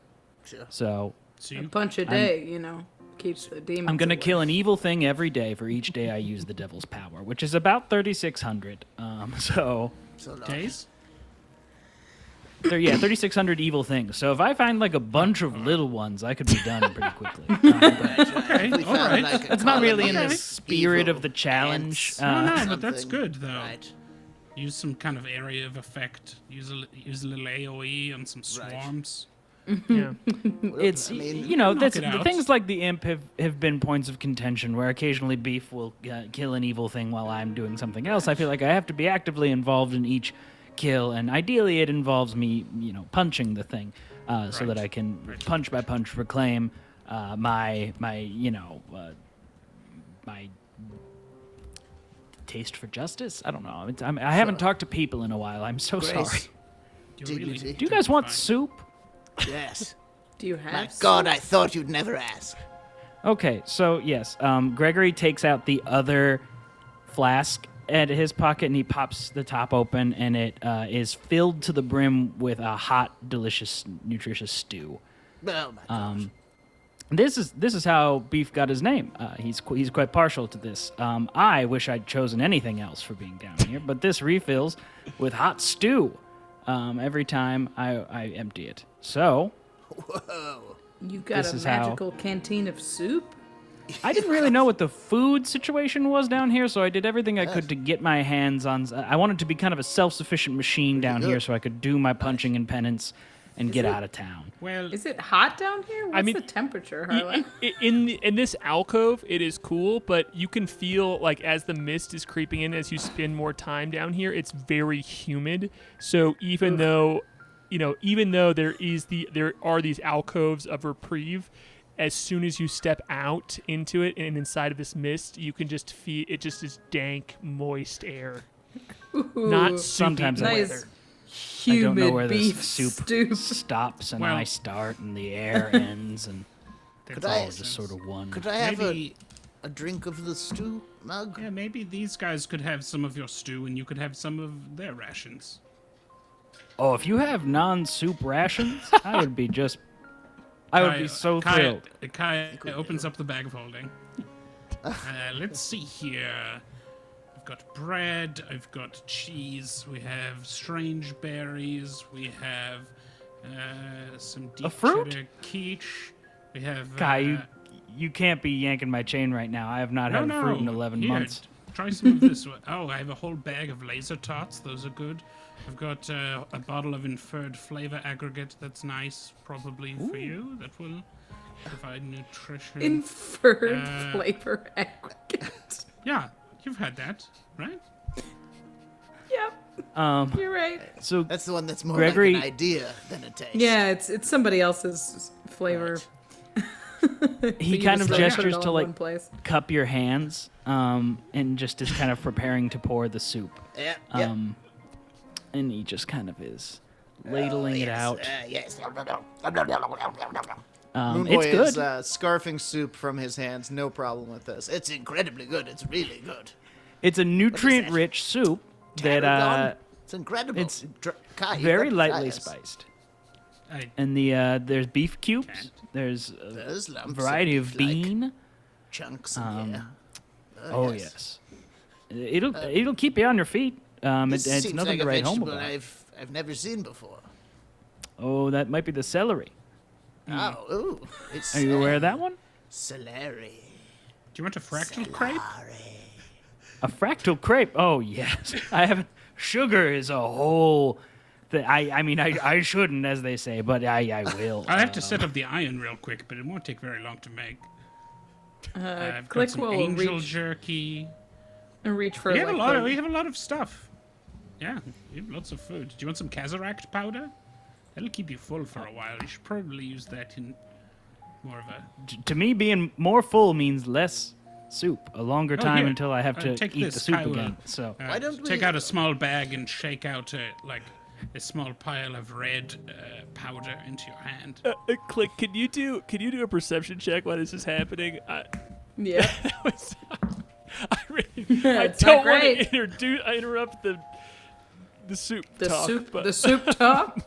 Sure. So A punch a day, keeps the demons I'm going to away. kill an evil thing every day for each day I use the devil's power, which is about 3,600. So Days? 3,600 evil things. So if I find like a bunch of little ones, I could be done pretty quickly. Okay, all right. That's not really in the spirit of the challenge. No, but that's good, though. Right. Use some kind of area of effect. Use a little AoE on some swarms. Yeah. It's I mean, that's, it out. things like the imp have been points of contention where occasionally Beef will kill an evil thing while I'm doing something else. I feel like I have to be actively involved in each kill, and ideally it involves me punching the thing so that I can punch by punch reclaim my taste for justice. I don't know. I haven't talked to people in a while. I'm so Grace. sorry. Dignity. Do you guys want soup? Yes. Do you have My God, I thought you'd never ask. Okay, so yes, Gregory takes out the other flask at his pocket and he pops the top open, and it is filled to the brim with a hot, delicious, nutritious stew. Oh my gosh. This is how beef got his name. He's quite partial to this. I wish I'd chosen anything else for being down here, but this refills with hot stew every time I empty it. So Whoa. You got This a is how- magical canteen of soup? I didn't really know what the food situation was down here, so I did everything I could to get my hands on. I wanted to be kind of a self-sufficient machine down here, so I could do my punching and penance and get out of town. Well, Is it hot down here? What's mean, the temperature, Y- Harlan? In this alcove, it is cool, but you can feel like as the mist is creeping in, as you spend more time down here, it's very humid. So even though there are these alcoves of reprieve, as soon as you step out into it and inside of this mist, you can just feel it. Just is dank, moist air, not soupy Sometimes I- Nice weather. I don't know humid where beef this soup stew. stops and Well- I start and the air ends, and that's it's all I- just sort of one. Could I have maybe, a drink of the stew mug? yeah, maybe these guys could have some of your stew, and you could have some of their rations. Oh, if you have non-soup rations, I would be just. I would be so Kai, thrilled. Kai opens up the bag of holding. Let's see here. I've got bread. I've got cheese. We have strange berries. We have some deep fruit? cheddar quiche. We have. Kai, you can't be yanking my chain right now. I have not had no, fruit in 11 Here, months. Try some of this one. Oh, I have a whole bag of laser tots. Those are good. I've got a bottle of inferred flavor aggregate. That's nice, probably for you. That will provide nutrition. Inferred flavor aggregate. Yeah, you've had that, right? Yep, you're right. So That's the one that's more Gregory- like an idea than a taste. Yeah, it's somebody else's flavor. he You kind just of put it gestures all to in like one place. cup your hands, and just is kind of preparing to pour the soup. Yeah. And he just kind of is ladling it out. Yes. It's Moonboy good. is scarfing soup from his hands. No problem with this. It's incredibly good. It's really good. It's a nutrient-rich soup that Tarragon? It's incredible. it's Kai, you've very got to lightly try this. spiced. I, And there's beef cubes. There's a There's lumps variety of beef, like bean. chunks in here. Oh yes. It'll keep you on your feet. This It's seems nothing like to a write home vegetable about. I've never seen before. Oh, that might be the celery. Oh, ooh, it's Are you aware of that one? celery. do you want a fractal crepe? A fractal crepe. Oh yes. I haven't. Sugar is a whole. I mean I shouldn't, as they say, but I will. I'll have to set up the iron real quick, but it won't take very long to make. I've got Klik some will angel reach jerky. and reach for We have like a lot. the- We have a lot of stuff. Yeah, we have lots of food. Do you want some Kazaract powder? That'll keep you full for a while. You should probably use that in more of a. To me, being more full means less soup. A longer Oh, time here. until I have to Take eat this, the soup Kai will- again. So Why don't take we- out a small bag and shake out a small pile of red powder into your hand? Klik, can you do a perception check while this is happening? Yeah. That was- I It's don't not want great. to interrupt the soup The talk, soup, but the soup top.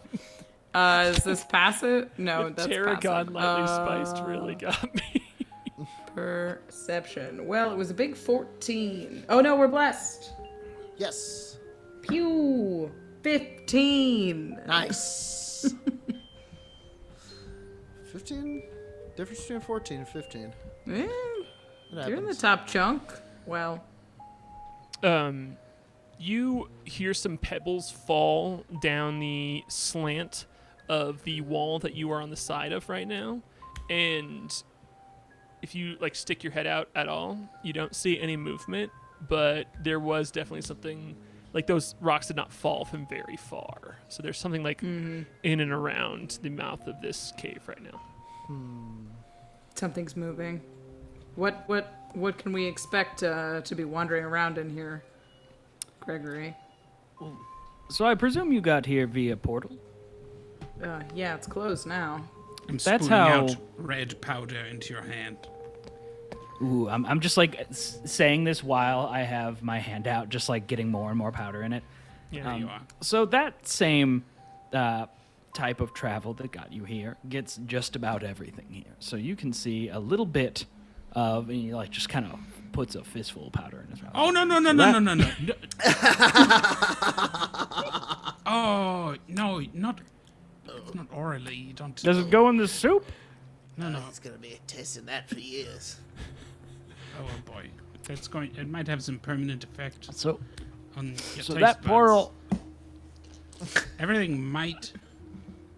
Is this passive? No, that's tarragon passive. lightly spiced really got me. Perception. Well, it was a big 14. Oh no, we're blessed. Yes. Pew. 15. Nice. 15? Difference between 14 and 15. Eh, It you're in the happens. top chunk. Well, You hear some pebbles fall down the slant of the wall that you are on the side of right now, and if you like stick your head out at all, you don't see any movement, but there was definitely something like those rocks did not fall from very far, so there's something like in and around the mouth of this cave right now. something's moving. What can we expect to be wandering around in here, Gregory? So I presume you got here via portal. Yeah, it's closed now. I'm That's spooning how- out red powder into your hand. Ooh, I'm just like saying this while I have my hand out, just like getting more and more powder in it. Yeah. There you are. So that same type of travel that got you here gets just about everything here. So you can see a little bit of, and he like just kind of puts a fistful of powder in his mouth. Oh, no. Oh, no, not orally. You don't. Does it go in the soup? No. It's gonna be tasting that for years. Oh boy, it might have some permanent effect So on your so taste that buds. portal. Everything might.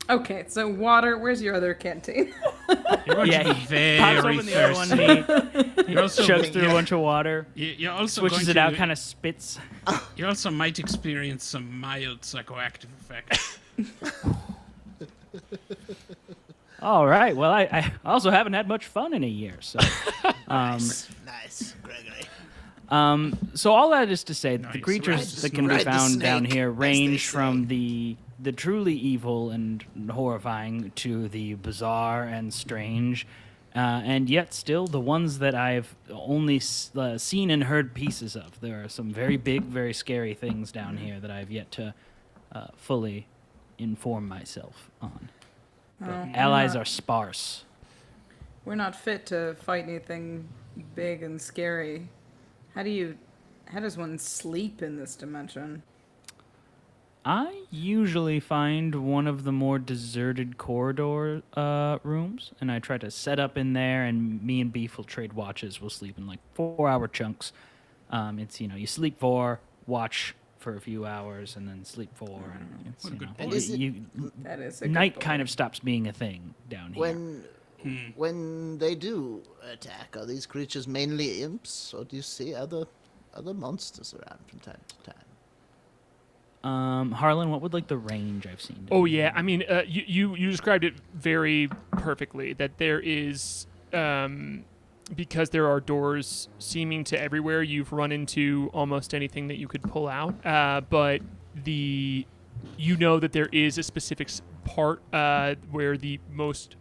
Okay, so water. Where's your other canteen? You're going Yeah, to be he pops very open the other one. thirsty. He You're also, chugs through a bunch of water, you're also switches going it to, out, kind of spits. You also might experience some mild psychoactive effects. All right. Well, I also haven't had much fun in a year, so. Nice, Gregory. So all that is to say that the Nice. creatures Ride that can be the found down snake, here as they range say. from the truly evil and horrifying to the bizarre and strange, and yet still the ones that I've only seen and heard pieces of. There are some very big, very scary things down here that I've yet to fully inform myself on. But allies are sparse. We're not fit to fight anything big and scary. How does one sleep in this dimension? I usually find one of the more deserted corridor rooms, and I try to set up in there, and me and Beef will trade watches. We'll sleep in like 4-hour chunks. It's, you sleep 4, watch for a few hours, and then sleep 4. And it's, What a good And boy. is it That is a good night boy. kind of stops being a thing down here. when they do attack, are these creatures mainly imps, or do you see other monsters around from time to time? Harlan, what would like the range I've seen? Oh yeah, I mean, you described it very perfectly. That there is, because there are doors seeming to everywhere. You've run into almost anything that you could pull out, but you know that there is a specific part where the most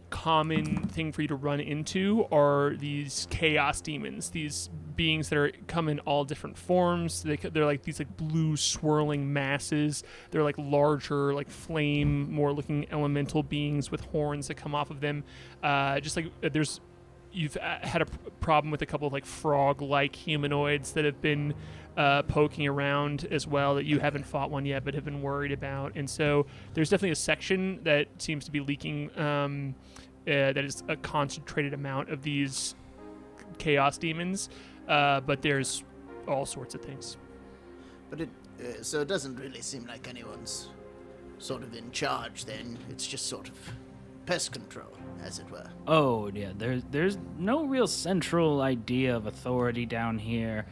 common thing for you to run into are these chaos demons, these beings that come in all different forms. They're like these like blue swirling masses. They're like larger, like flame, more looking elemental beings with horns that come off of them. Just like you've had a problem with a couple of like frog-like humanoids that have been poking around as well, that you haven't fought one yet but have been worried about. And so there's definitely a section that seems to be leaking that is a concentrated amount of these chaos demons, but there's all sorts of things. But so it doesn't really seem like anyone's sort of in charge then. It's just sort of pest control, as it were. Oh yeah, there's no real central idea of authority down here.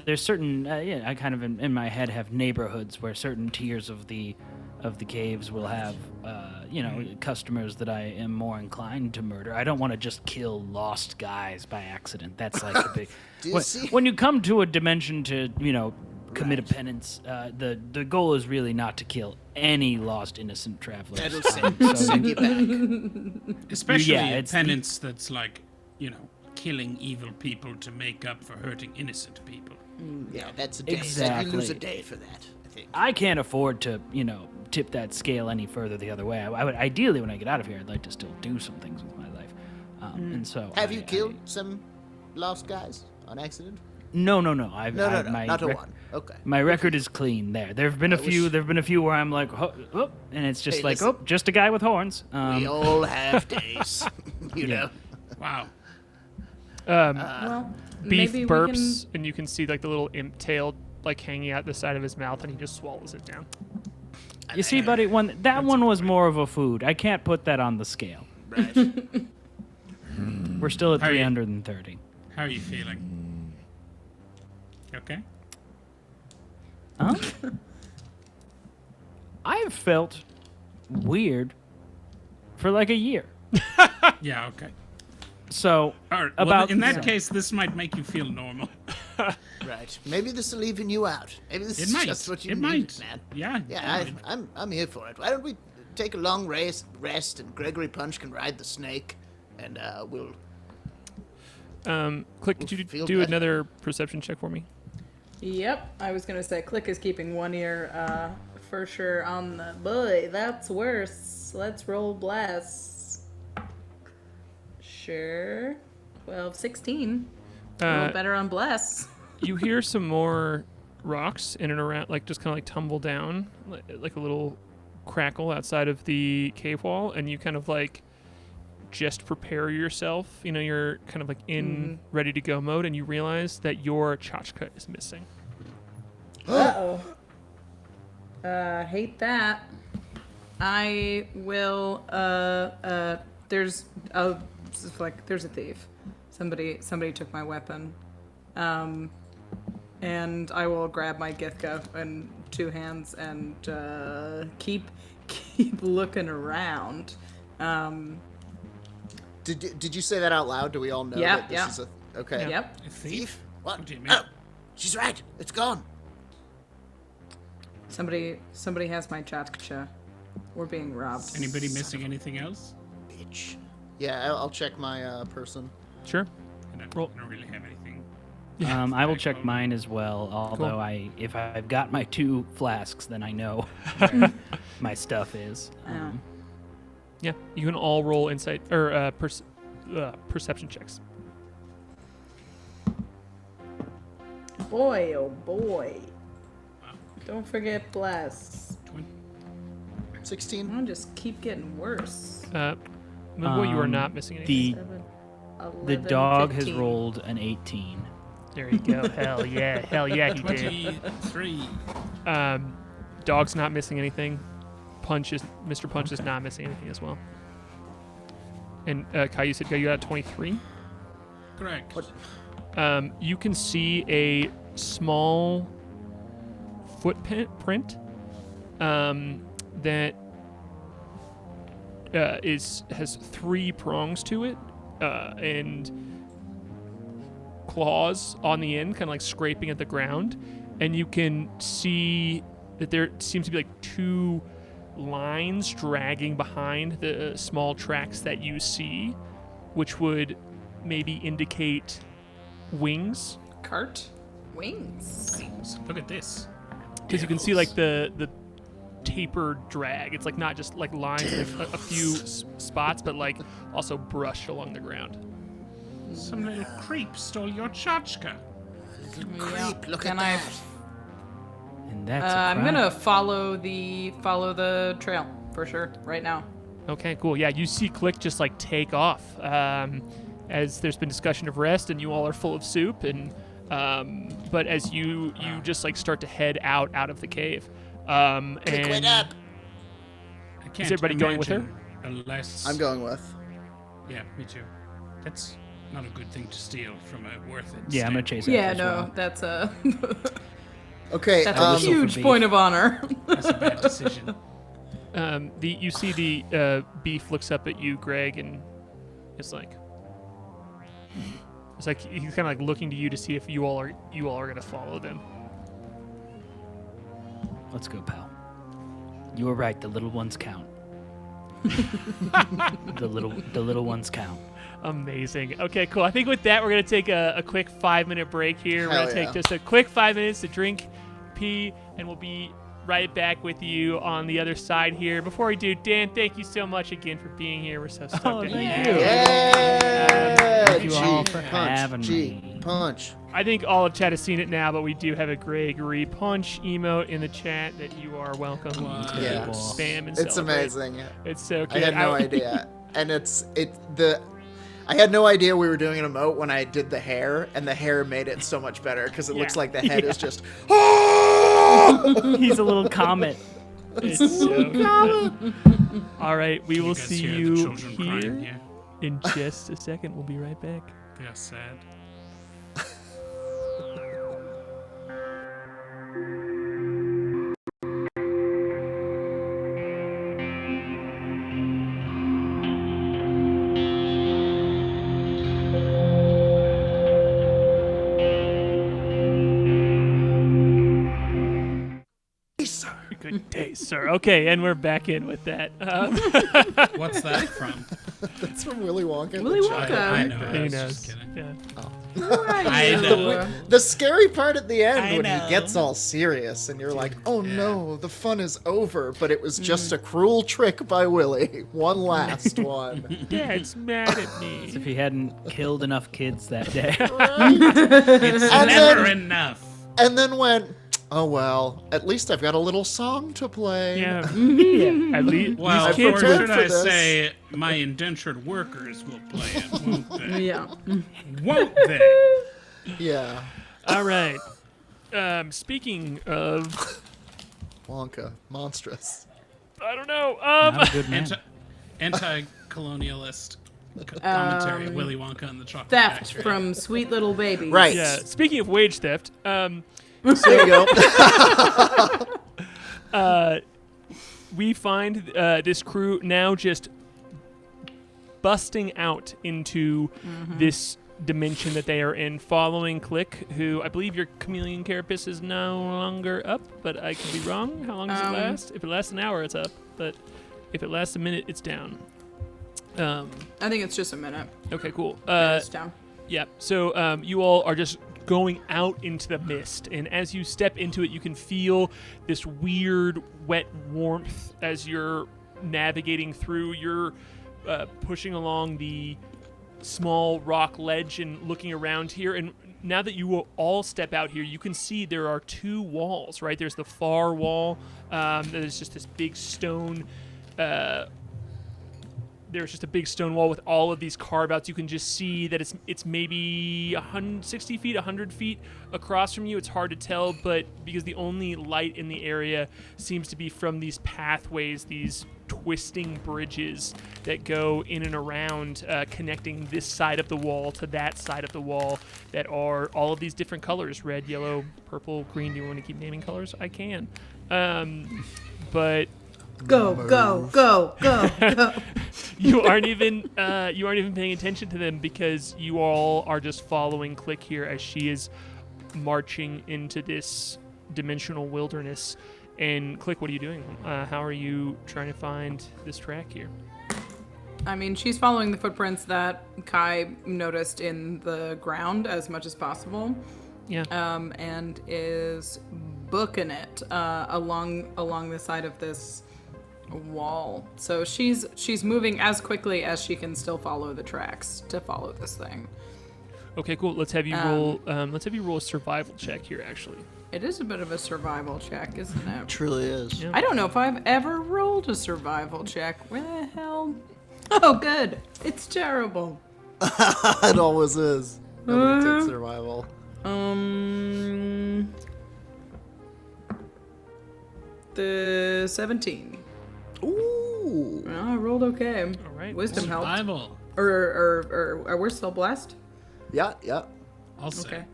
There's certain, I kind of in my head have neighborhoods where certain tiers of the caves will have, customers that I am more inclined to murder. I don't want to just kill lost guys by accident. That's like the big. Do you see? When you come to a dimension to, commit a penance, the goal is really not to kill any lost innocent travelers. That'll send you back. Especially Yeah, a it's penance that's like, killing evil people to make up for hurting innocent people. Yeah, that's a day. Exactly. You lose a day for that, I think. I can't afford to, tip that scale any further the other way. I would ideally, when I get out of here, I'd like to still do some things with my life. And so, Have you killed some lost guys on accident? No. No, not a one. Okay. My record is clean. There've been a few. There've been a few where I'm like, oh, and it's just Hey, like, listen. just a guy with horns. We all have days, you know. Wow. Well, Beef maybe burps, and you can see like the little imp tail like hanging out the side of his mouth, and he just swallows it down. You see, buddy, that one was more of a food. I can't put that on the scale. Right. We're still at How are you? 330. How are you feeling? You okay? Huh? I've felt weird for like a year. Yeah, okay. So All right. Well, about in that case, this might make you feel normal. Right. Maybe this will even you out. Maybe this It is might. just what you It need, might. man. Yeah. Yeah, I'm here for it. Why don't we take a long rest, and Gregory Punch can ride the snake, and we'll Klik, could you Feel do better. another perception check for me? Yep, I was gonna say Klik is keeping one ear for sure on the boy. That's worse. Let's roll bless. Sure. 12, 16. Roll better on bless. You hear some more rocks in and around, like just kind of like tumble down, like a little crackle outside of the cave wall, and you kind of like just prepare yourself. You know, you're kind of like in ready to go mode, and you realize that your tchotchke is missing. Uh-oh. Hate that. I will, there's a thief. Somebody took my weapon. And I will grab my Githka in 2 hands and, keep looking around. Did you say that out loud? Do we all know Yeah, that this yeah. is a... Okay. Yep. A thief? What? What do you mean? Oh, she's right. It's gone. Somebody has my Chatka. We're being robbed. Anybody missing anything else? Bitch. Yeah, I'll check my person. Sure. I don't really have anything. I will check mine as well. Although if I've got my 2 flasks, then I know my stuff is. Yeah, you can all roll insight or perception checks. Boy, oh boy. Don't forget bless. 16. I'll just keep getting worse. Moonboy, you are not missing anything. 7, The 11, dog 15. has rolled an 18. There you go. Hell yeah, he did. 23. Dog's not missing anything. Mr. Punch is not missing anything as well. And Kai, you said you got 23. Correct. What? You can see a small footprint that has 3 prongs to it and claws on the end, kind of like scraping at the ground. And you can see that there seems to be like 2 lines dragging behind the small tracks that you see, which would maybe indicate wings. Cart? Wings. Look at this. Because you can see like the tapered drag. It's like not just like lines in a few spots, but like also brushed along the ground. Some little creep stole your tchotchke. Creep, look Can at I- that. And that's a I'm crime. gonna follow the trail for sure right now. Okay, cool. Yeah, you see Klik just like take off as there's been discussion of rest, and you all are full of soup. And but as you just like start to head out of the cave. Click And wait up. I can't everybody going with her? imagine Unless... I'm going with. Yeah, me too. That's not a good thing to steal from a worth it. Yeah, I'm gonna chase Yeah, after as no, well. that's a Okay. that's I a whistle for huge beef. point of honor. That's a bad decision. you see the beef looks up at you, Greg, and it's like he's kind of like looking to you to see if you all are gonna follow them. Let's go, pal. You were right. The little ones count. the little ones count. Amazing. Okay, cool. I think with that, we're going to take a quick 5-minute break here. We're Hell going to take yeah. just a quick 5 minutes to drink, pee, and we'll be right back with you on the other side here. Before we do, Dan, thank you so much again for being here. We're so stoked to thank have you. you. Yeah. Thank you all G, for punch, having G, me. punch. I think all of chat has seen it now, but we do have a Gregory Punch emote in the chat that you are welcome to Yeah. spam and It's celebrate. amazing. It's so I cute. had no idea. And I had no idea we were doing an emote when I did the hair, and the hair made it so much better because it looks Yeah. like the head is just. He's a little comet. It's so good. All right, we Can will guys see hear the you children crying here here? in just a second. We'll be right back. They are sad. Good day, sir. Okay, and we're back in with that. What's that from? That's from Willy Wonka. Willy the Wonka. Chocolate I know. Factory. I He was knows. just kidding. Yeah. Who are you? I know. The scary part at the end I when know. he gets all serious and you're like, oh no, the fun is over, but it was just a cruel trick by Willy. One last one. Dad's mad at me. If he hadn't killed enough kids that day. It's And never then- enough. And then went, oh well, at least I've got a little song to play. Yeah. Yeah. At least Well, these or kids prepared should for I this. say, my indentured workers will play it, won't they? Yeah. Won't they? Yeah. All right. Speaking of, Wonka. Monstrous. I don't know. Not a good man. Anti-colonialist commentary of Willy Wonka and the Chocolate Theft Factory. from Sweet Little Babies. Right. Yeah. Speaking of wage theft, There you go. we find this crew now just busting out into this dimension that they are in, following Klik, who I believe your chameleon carapace is no longer up, but I could be wrong. How long does it last? If it lasts an hour, it's up, but if it lasts a minute, it's down. I think it's just a minute. Okay, cool. It's down. Yeah, so you all are just going out into the mist, and as you step into it, you can feel this weird, wet warmth as you're navigating through. You're pushing along the small rock ledge and looking around here, and now that you will all step out here, you can see there are two walls, right? There's the far wall, there's just this big stone there's just a big stone wall with all of these carve-outs. You can just see that it's maybe 160 feet, 100 feet across from you. It's hard to tell, but because the only light in the area seems to be from these pathways, these twisting bridges that go in and around, connecting this side of the wall to that side of the wall, that are all of these different colors: red, yellow, purple, green. Do you want to keep naming colors? I can. But Go, go, go, go, go. you aren't even paying attention to them, because you all are just following Klik here as she is marching into this dimensional wilderness. And Klik, what are you doing? How are you trying to find this track here? I mean, she's following the footprints that K.A.I noticed in the ground as much as possible. Yeah. And is booking it along the side of this wall. So she's moving as quickly as she can still follow the tracks to follow this thing. Okay, cool. Let's have you roll. Let's have you roll a survival check here. Actually, It is a bit of a survival check, isn't it? Truly is. Yeah. I don't know if I've ever rolled a survival check. Where the hell? Oh, good. It's terrible. It always is. Nobody takes survival. The 17. Ooh. Oh, I rolled okay. all right. Wisdom helped. Survival. Or we're still blessed? Yeah, yeah. I'll say. Okay.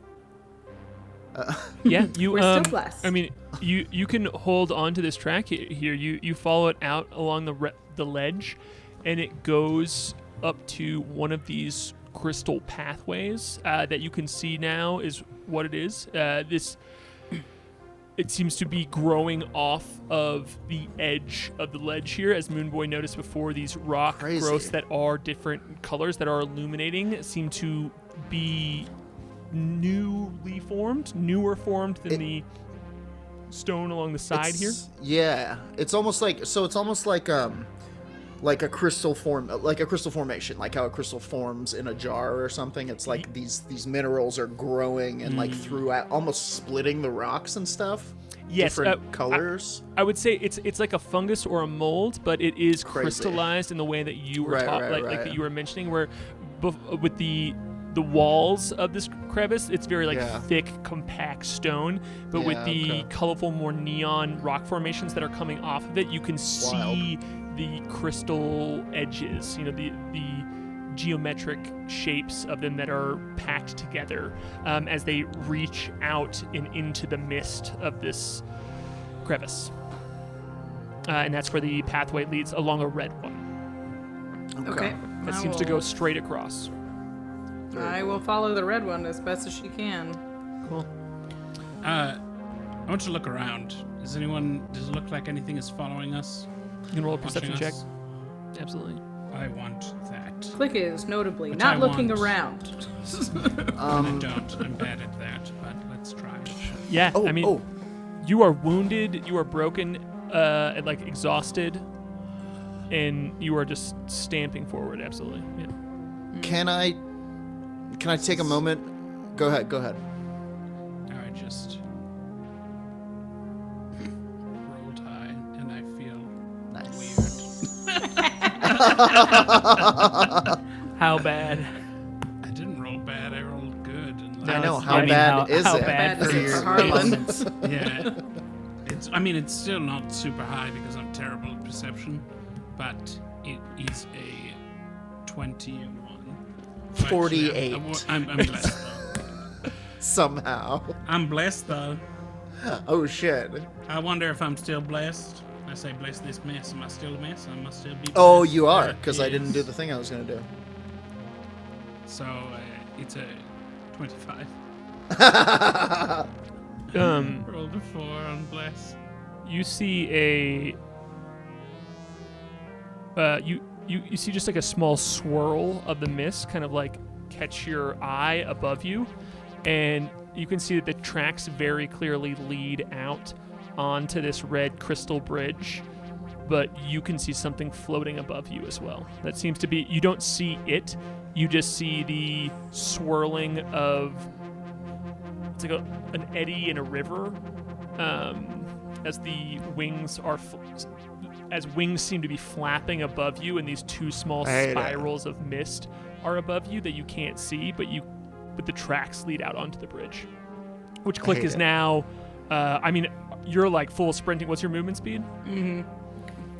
Yeah, you. We're still blessed. I mean, you can hold on to this track here. You follow it out along the ledge, and it goes up to one of these crystal pathways that you can see now is what it is. It seems to be growing off of the edge of the ledge here. As Moonboy noticed before, these rock Crazy. growths that are different colors that are illuminating seem to be newer formed than the stone along the side here. Yeah, it's almost like a crystal formation, like how a crystal forms in a jar or something. It's like these minerals are growing and like throughout, almost splitting the rocks and stuff. Yes, different colors. I would say it's like a fungus or a mold, but it is Crazy. crystallized in the way that you were Right, taught, right, like right. that you were mentioning, where with the walls of this crevice, it's very thick, compact stone, but with Yeah, the okay. colorful, more neon rock formations that are coming off of it, you can see the crystal edges, the geometric shapes of them that are packed together as they reach out and into the mist of this crevice. And that's where the pathway leads, along a red one. Okay. That seems to go straight across. I will follow the red one as best as she can. Cool. I want to look around. Does it look like anything is following us? You can roll a Watching perception check. us? Absolutely. I want that. Klik is notably Which not I looking want. around. I don't. I'm bad at that, but let's try. Yeah, Oh, I mean, you are wounded, you are broken, and like exhausted, and you are just stamping forward. Absolutely. Yeah. Can I take a moment? Go ahead. I just rolled high, and I feel Nice. weird. How bad? I didn't roll bad. I rolled good. And I know. it's- How bad is how it? bad How bad for is it your for Harlan? ailments? Yeah. It's still not super high because I'm terrible at perception, but it is a 21. But, 48. I'm blessed though. Somehow. I'm blessed though. Oh shit. I wonder if I'm still blessed. I say bless this mess. Am I still a mess? I must still be blessed. Oh, you are, There because I didn't is. do the thing I was gonna do. So it's a 25. Rolled a 4 on bless. You see you see just like a small swirl of the mist kind of like catch your eye above you, and you can see that the tracks very clearly lead out onto this red crystal bridge, but you can see something floating above you as well. That seems to be, you don't see it, you just see the swirling of, it's like an eddy in a river, as the wings are as wings seem to be flapping above you, and these two small spirals of mist are above you that you can't see, but the tracks lead out onto the bridge, which Klik hate is it. now. I mean, you're like full sprinting. What's your movement speed?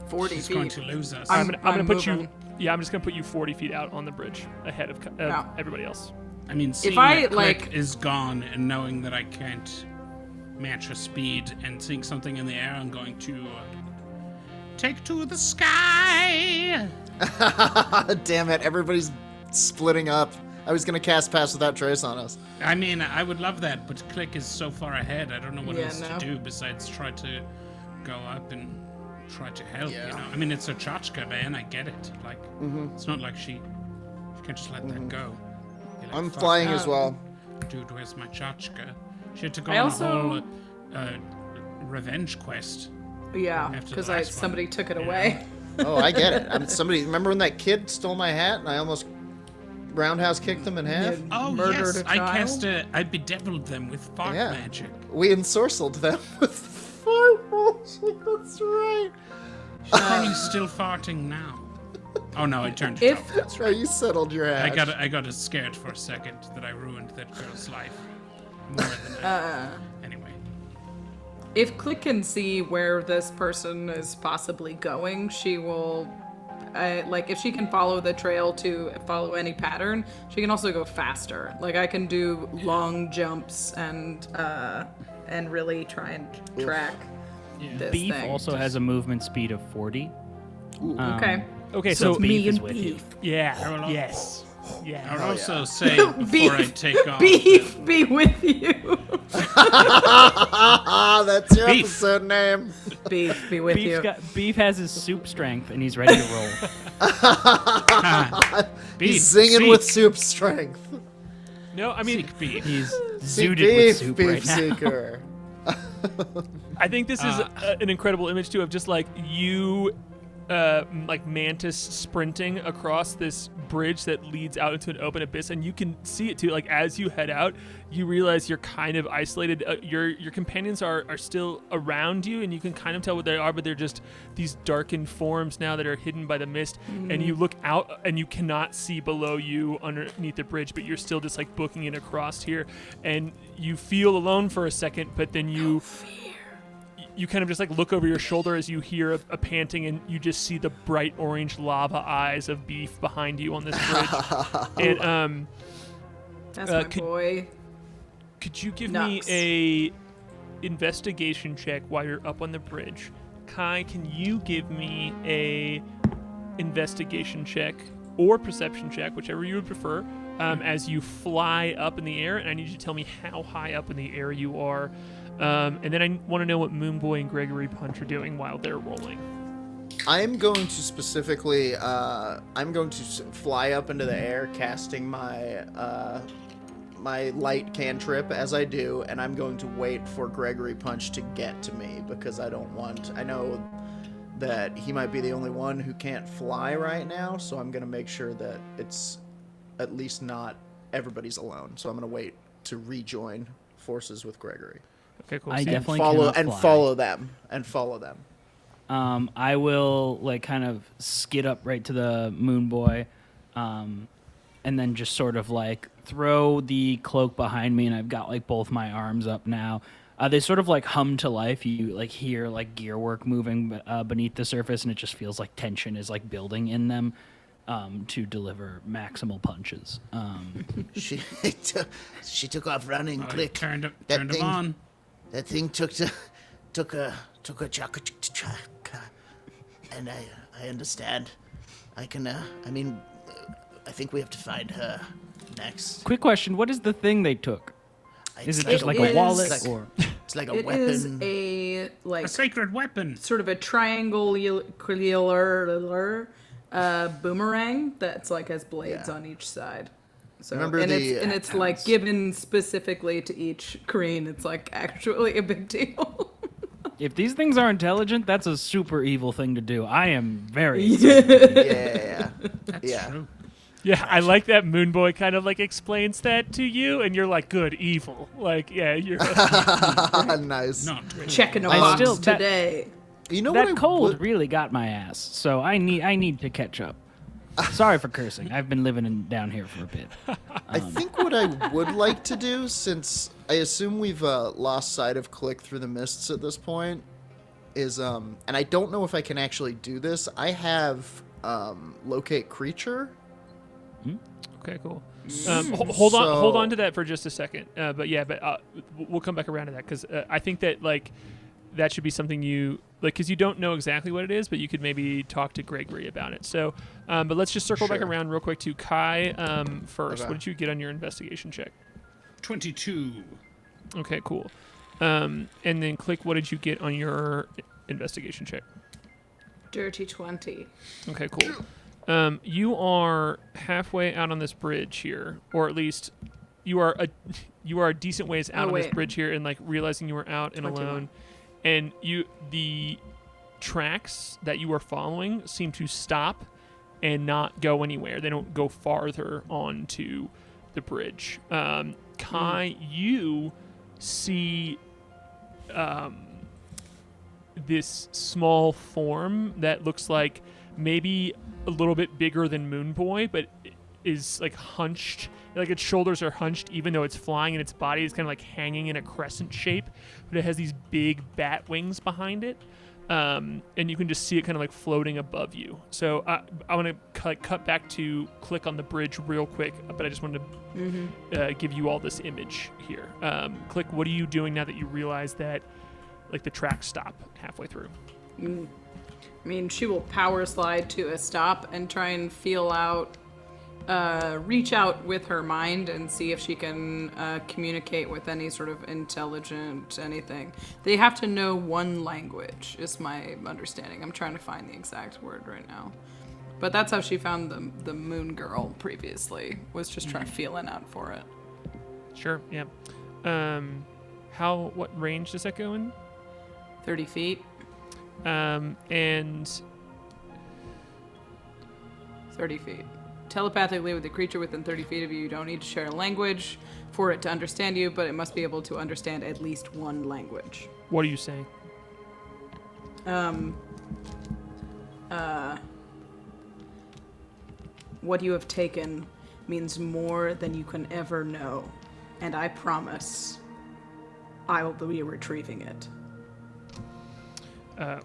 40 She's feet. going to lose us. I'm gonna put moving. you. Yeah, I'm just gonna put you 40 feet out on the bridge ahead of Yeah. everybody else. I mean, seeing I, that like- Klik is gone and knowing that I can't match her speed and seeing something in the air, I'm going to take to the sky. Damn it! Everybody's splitting up. I was gonna cast Pass Without Trace on us. I mean, I would love that, but Klik is so far ahead. I don't know what Yeah, else no. to do besides try to go up and try to help. Yeah. You know, I mean, it's a tchotchka, man. I get it. Like, it's not like she can't just let that go. Be like, I'm "Fuck flying that, as well. Dude, where's my tchotchka? She had to go I on also- a whole revenge quest. Yeah, After the because last one. somebody took it Yeah. away. Oh, I get it. Somebody remember when that kid stole my hat and I almost roundhouse kicked him in half? Yeah. Oh Murdered yes, a I child? cast I bedeviled them with fart Yeah. magic. We ensorcelled them with fart magic. That's right. She's probably still farting now. Oh no, I turned it If- off. That's Oh, right. you settled your hash. I got scared for a second that I ruined that girl's life more than I. Anyway, If Klik can see where this person is possibly going, she will, like, if she can follow the trail to follow any pattern, she can also go faster. Like, I can do long jumps and really try and track this Beef thing. also has a movement speed of 40. Okay. Okay, So so Beef Me is and with you. Beef. yeah, yes, I'll yeah. also say before I take off. Beef be with you. Ah, that's your Beef. episode name. Beef be with you. Beef has his soup strength and he's ready to roll. Beef, He's zinging seek, with soup strength. No, I mean, seek beef. He's See, zooted beef, with soup beef right now. seeker. I think this is an incredible image too of just like you, like Mantis sprinting across this bridge that leads out into an open abyss, and you can see it too. Like as you head out, you realize you're kind of isolated. Your companions are still around you, and you can kind of tell what they are, but they're just these darkened forms now that are hidden by the mist. And you look out, and you cannot see below you underneath the bridge, but you're still just like booking it across here, and you feel alone for a second, but then you kind of just like look over your shoulder as you hear a panting, and you just see the bright orange lava eyes of Beef behind you on this bridge. And That's my could- boy. could you give Nux. me a investigation check while you're up on the bridge? Kai, can you give me a investigation check or perception check, whichever you would prefer, as you fly up in the air? And I need you to tell me how high up in the air you are. And then I want to know what Moonboy and Gregory Punch are doing while they're rolling. I'm going to specifically, I'm going to fly up into the air, casting my my light cantrip as I do, and I'm going to wait for Gregory Punch to get to me because I know that he might be the only one who can't fly right now, so I'm going to make sure that it's at least not everybody's alone. So I'm going to wait to rejoin forces with Gregory. Okay, cool. I So- definitely follow cannot fly. follow them. I will like kind of skid up right to the Moonboy, and then just sort of like throw the cloak behind me, and I've got like both my arms up now. They sort of like hum to life. You like hear like gear work moving beneath the surface, and it just feels like tension is like building in them to deliver maximal punches. She took off running. Klik. Turned That him thing- on. That thing took a and I understand. I think we have to find her next. Quick question: what is the thing they took? Is it just like a is- wallet or? It's like a It weapon. is a like A sacred weapon. sort of a triangular boomerang that's like has blades Yeah. on each side. So Remember and the it's like given specifically to each Kreen. It's like actually a big deal. If these things are intelligent, that's a super evil thing to do. I am very. yeah. That's Yeah. true. Yeah, I like that Moonboy kind of like explains that to you, and you're like, good, evil. Like, yeah, you're. Nice. Not good. Checking a I box still- that- today. You know what? That cold really got my ass, so I need to catch up. Sorry for cursing. I've been living down here for a bit. I think what I would like to do, since I assume we've lost sight of Klik through the mists at this point, is and I don't know if I can actually do this. I have locate creature. Okay, cool. Hold So- on to that for just a second. But we'll come back around to that because I think that like that should be something you like because you don't know exactly what it is, but you could maybe talk to Gregory about it. So, but let's just circle back Sure. around real quick to K.A.I. First. Okay. What did you get on your investigation check? 22. Okay, cool. And then Klik, what did you get on your investigation check? Dirty 20. Okay, cool. You are halfway out on this bridge here, or at least you are a decent ways out on this wait. bridge here, and like realizing you were out and 21. alone, and the tracks that you are following seem to stop and not go anywhere. They don't go farther onto the bridge. K.A.I, you see this small form that looks like maybe a little bit bigger than Moonboy, but is like hunched, like its shoulders are hunched even though it's flying, and its body is kind of like hanging in a crescent shape, but it has these big bat wings behind it. And you can just see it kind of like floating above you. So I want to cut back to Klik on the bridge real quick, but I just wanted to give you all this image here. Klik, what are you doing now that you realize that like the tracks stop halfway through? I mean, she will power slide to a stop and try and feel out, reach out with her mind and see if she can communicate with any sort of intelligent anything. They have to know one language, is my understanding. I'm trying to find the exact word right now. But that's how she found the moon girl previously, was just trying to feel out for it. Sure, yeah. What range does that go in? 30 feet. And 30 feet. Telepathically with a creature within 30 feet of you, you don't need to share a language for it to understand you, but it must be able to understand at least one language. what are you saying? What you have taken means more than you can ever know, and I promise I will be retrieving it.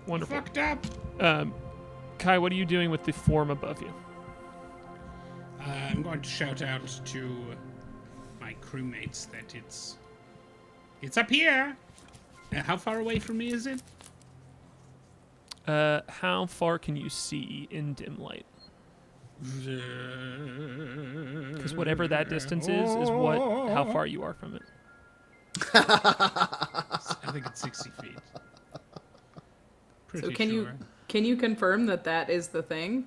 Wonderful. Fucked up. K.A.I, what are you doing with the form above you? I'm going to shout out to my crewmates that it's up here. How far away from me is it? How far can you see in dim light? Because whatever that distance is how far you are from it. I think it's 60 feet. Pretty So can you sure. Can you confirm that is the thing?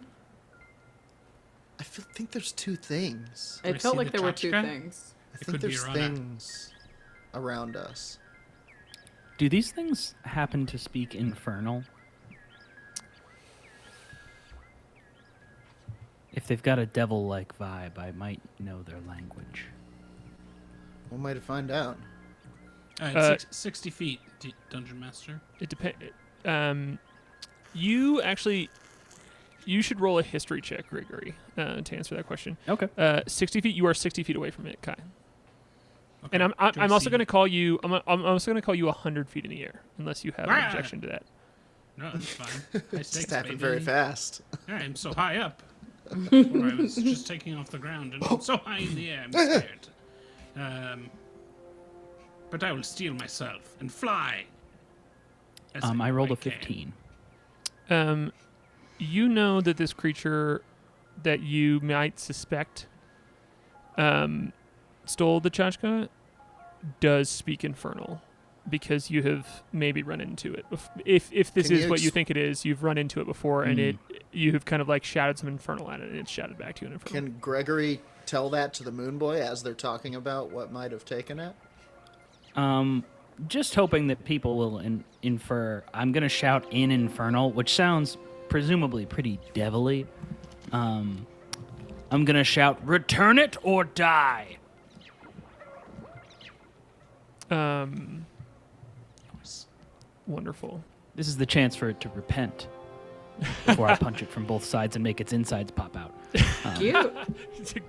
think there's two things. It felt like there were two Tchotchke? things. I It think could be there's around things around us. Do these things happen to speak Infernal? If they've got a devil-like vibe, I might know their language. One way to find out. It's 60 feet, Dungeon Master. It depends. You should roll a history check, Gregory, to answer that question. Okay. 60 feet. You are 60 feet away from it, Kai. Okay. And Do I I'm also see- going to call you. I'm also going to call you 100 feet in the air, unless you have an Ah! objection to that. No, that's fine. High It stakes, just happened baby. very fast. Yeah, I'm so high up. Or I was just taking off the ground and I'm so high in the air, I'm scared. But I will steel myself and fly. as I rolled a can. 15. You know that this creature that you might suspect stole the Tchotchke does speak Infernal, because you have maybe run into it. If this Can is you what you think it is, you've run into it before, and you have kind of like shouted some Infernal at it, and it's shouted back to you in Infernal. Can Gregory tell that to the Moonboy as they're talking about what might have taken it? Just hoping that people will infer. I'm going to shout in Infernal, which sounds presumably pretty devilly. I'm going to shout, "Return it or die!" Wonderful. This is the chance for it to repent before I punch it from both sides and make its insides pop out. Cute.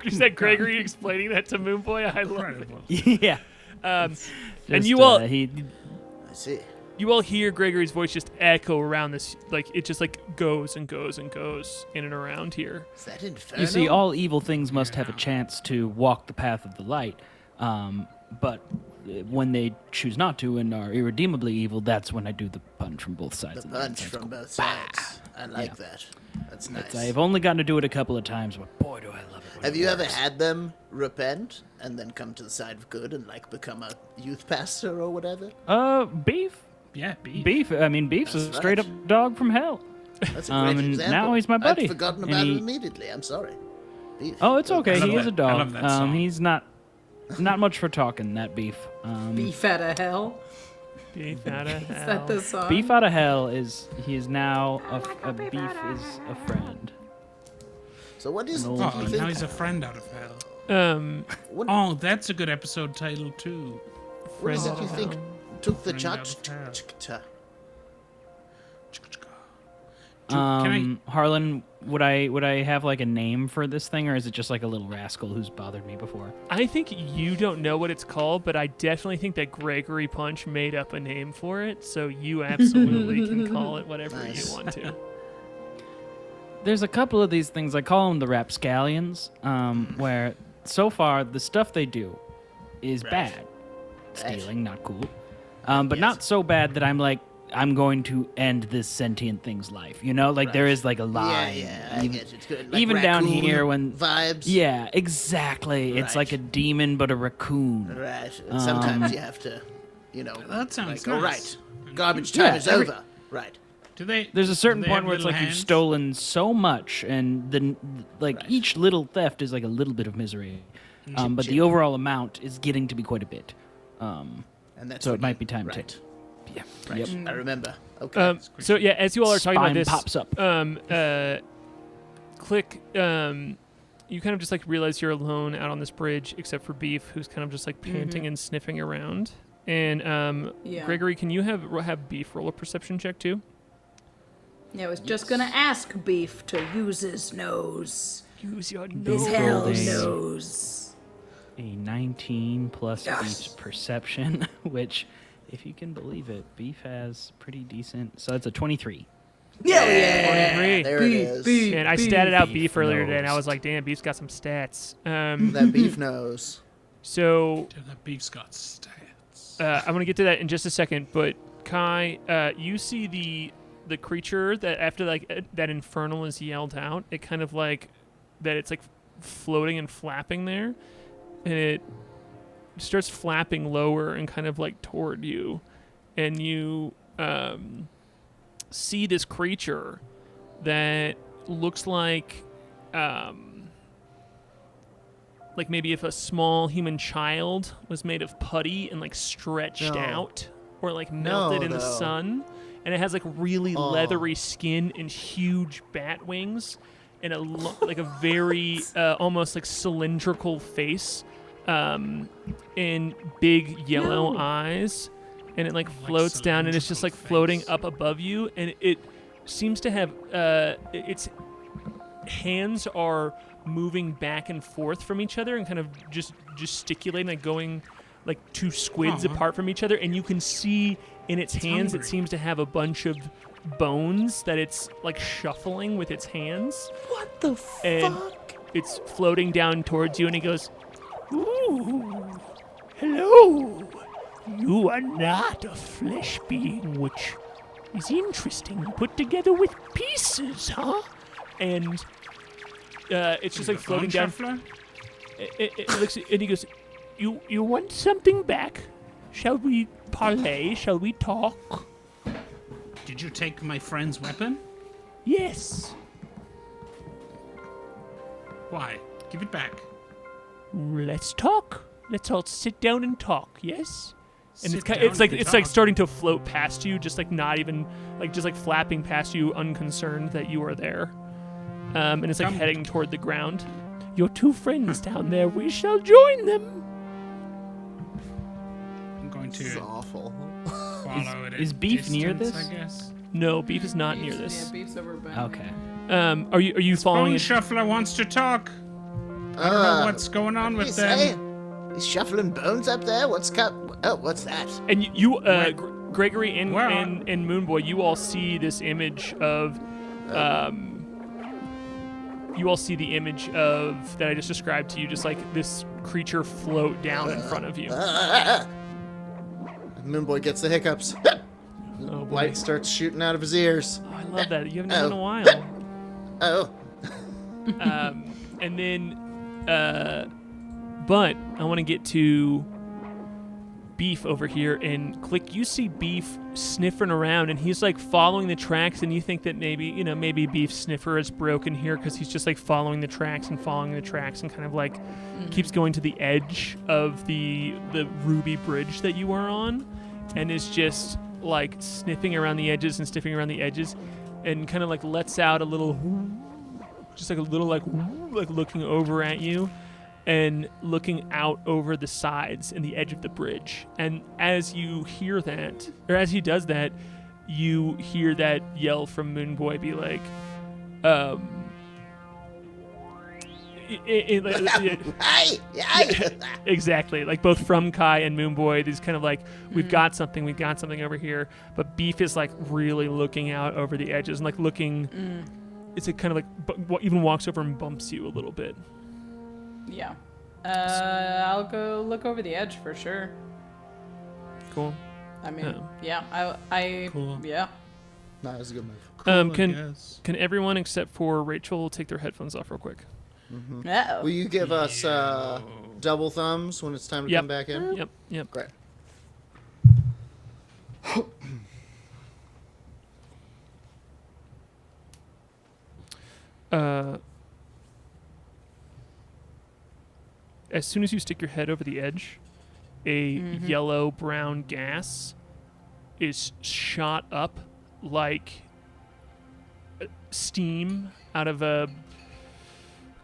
Is that Gregory explaining that to Moonboy? I love it. Incredible. Yeah. And Just, you all I see. you all hear Gregory's voice just echo around this, like it just like goes and goes and goes in and around here. Is that Inferno? You see, all evil things must have a chance to walk the path of the light. But when they choose not to and are irredeemably evil, that's when I do the punch from both sides. The and punch that's from cool. both sides. I like that. That's nice. I've only gotten to do it a couple of times, but boy, do I love it. when Have it you ever works. had them repent and then come to the side of good and like become a youth pastor or whatever? Beef? Yeah, beef. Beef? I mean, Beef's That's a straight up dog from hell. That's a great and example. now he's my buddy, I'd forgotten and about he- it immediately. I'm sorry. Beef. Oh, it's okay. love He is that- a dog. I love that song. He's not much for talking, that Beef. Beef out of hell. Beef out of Is hell. that the song? Beef out of hell he is now a beef is a friend. So what is? An Do old you Oh, think? now he's a friend out of hell. What, Oh, that's a good episode title, too. what is friend it you out of think hell. took the Friend out church? of hell. Ch-ch-cha? Can Harlan, would I have like a name for this thing, or is it just like a little rascal who's bothered me before? I think you don't know what it's called, but I definitely think that Gregory Punch made up a name for it, so you absolutely can call it whatever Nice. you want to. There's a couple of these things. I call them the rapscallions, where so far the stuff they do is Right. bad. Right. Stealing, not cool. But Yes. not so bad that I'm like, I'm going to end this sentient thing's life. You know, like there Right. is like a line. Yeah, I even, get it. Good. Like even down raccoon here when vibes. Yeah, exactly. It's like a Right. demon but a raccoon. Right. And sometimes you have to, That sounds like, all nice. right, garbage time Yeah, is every- over. Right. Do they? There's a certain do they point have where it's little like you've hands? stolen so much, and then like Right. each little theft is like a little bit of misery. But chip. the overall amount is getting to be quite a bit. And that's So when it might you- be time to- right. Yeah. Right. Yep. I remember. Okay. So yeah, as you all are talking about Spine this, pops up. Click. You kind of just like realize you're alone out on this bridge, except for Beef, who's kind of just like panting and sniffing around. And Yeah. Gregory, can you have Beef roll a perception check too? Yeah, I was just gonna ask Beef to use his nose. Use your His nose. hell Golden. nose. A 19 plus Yes. Beef's perception, which, if you can believe it, Beef has pretty decent. So that's a 23. Yeah, yeah. 23. there it is. Beef. And I statted out Beef Beef earlier today, and I nose. was like, damn, Beef's got some stats. That beef nose. So Damn, that beef's got stats. I'm going to get to that in just a second, but Kai, you see the creature that after like that infernal is yelled out, it kind of like that it's like floating and flapping there, and it starts flapping lower and kind of like toward you, and you see this creature that looks like maybe if a small human child was made of putty and like stretched out or like melted in the sun, and it has like really leathery skin and huge bat wings and like a very almost like cylindrical face and big yellow eyes, and it like floats down and it's just like floating up above you, and it seems to have its hands are moving back and forth from each other and kind of just gesticulating, like going like two squids apart from each other, and you can see in its hands it seems to have a bunch of bones that it's like shuffling with its hands. What the fuck? And it's floating down towards you, and it goes, "Ooh, hello. You are not a flesh being, which is interesting. Put together with pieces, huh?" And it's just like floating down. It looks, and he goes, "You want something back? Shall we parley? Shall we talk?" Did you take my friend's weapon? Yes. Why? Give it back. Let's talk. Let's all sit down and talk. Yes. And Sit it's down like and it's like talk. starting to float past you, just like not even like just like flapping past you, unconcerned that you are there. And it's like heading toward the ground. Your two friends down there. We shall join them. I'm going This is to awful. follow it. is at Beef near distance, this? I guess. No, Beef is not near Yeah, this. beef's over by. Okay. Are you following Bone it? Shuffler wants to talk. I don't know what's going on with them. He's shuffling bones up there? What's that? And Gregory and Where are- and Moonboy, you all see this image of, you all see the image of that I just described to you, just like this creature float down in front of you. Moonboy gets the hiccups. Oh, boy. Light starts shooting out of his ears. Oh, I love that. You haven't done it in a while. Oh. And then, but I want to get to Beef over here, and Klik, you see Beef sniffing around, and he's like following the tracks, and you think that maybe Beef's sniffer is broken here because he's just like following the tracks and kind of like keeps going to the edge of the ruby bridge that you are on, and is just like sniffing around the edges and sniffing around the edges, and kind of like lets out a little, just like a little like looking over at you and looking out over the sides and the edge of the bridge. And as you hear that, or as he does that, you hear that yell from Moonboy be like, exactly, like both from K.A.I and Moonboy, these kind of like, we've got something over here, but Beef is like really looking out over the edges and like looking, it's a kind of like, even walks over and bumps you a little bit. Yeah. I'll go look over the edge for sure. Cool. I mean, yeah, I Cool. yeah. No, that was a good move. Cool, I Can guess. everyone except for Rachel take their headphones off real quick? Uh-oh. Will you give us double thumbs when it's time to Yep. come back in? Yep. Great. As soon as you stick your head over the edge, a yellow-brown gas is shot up like steam out of a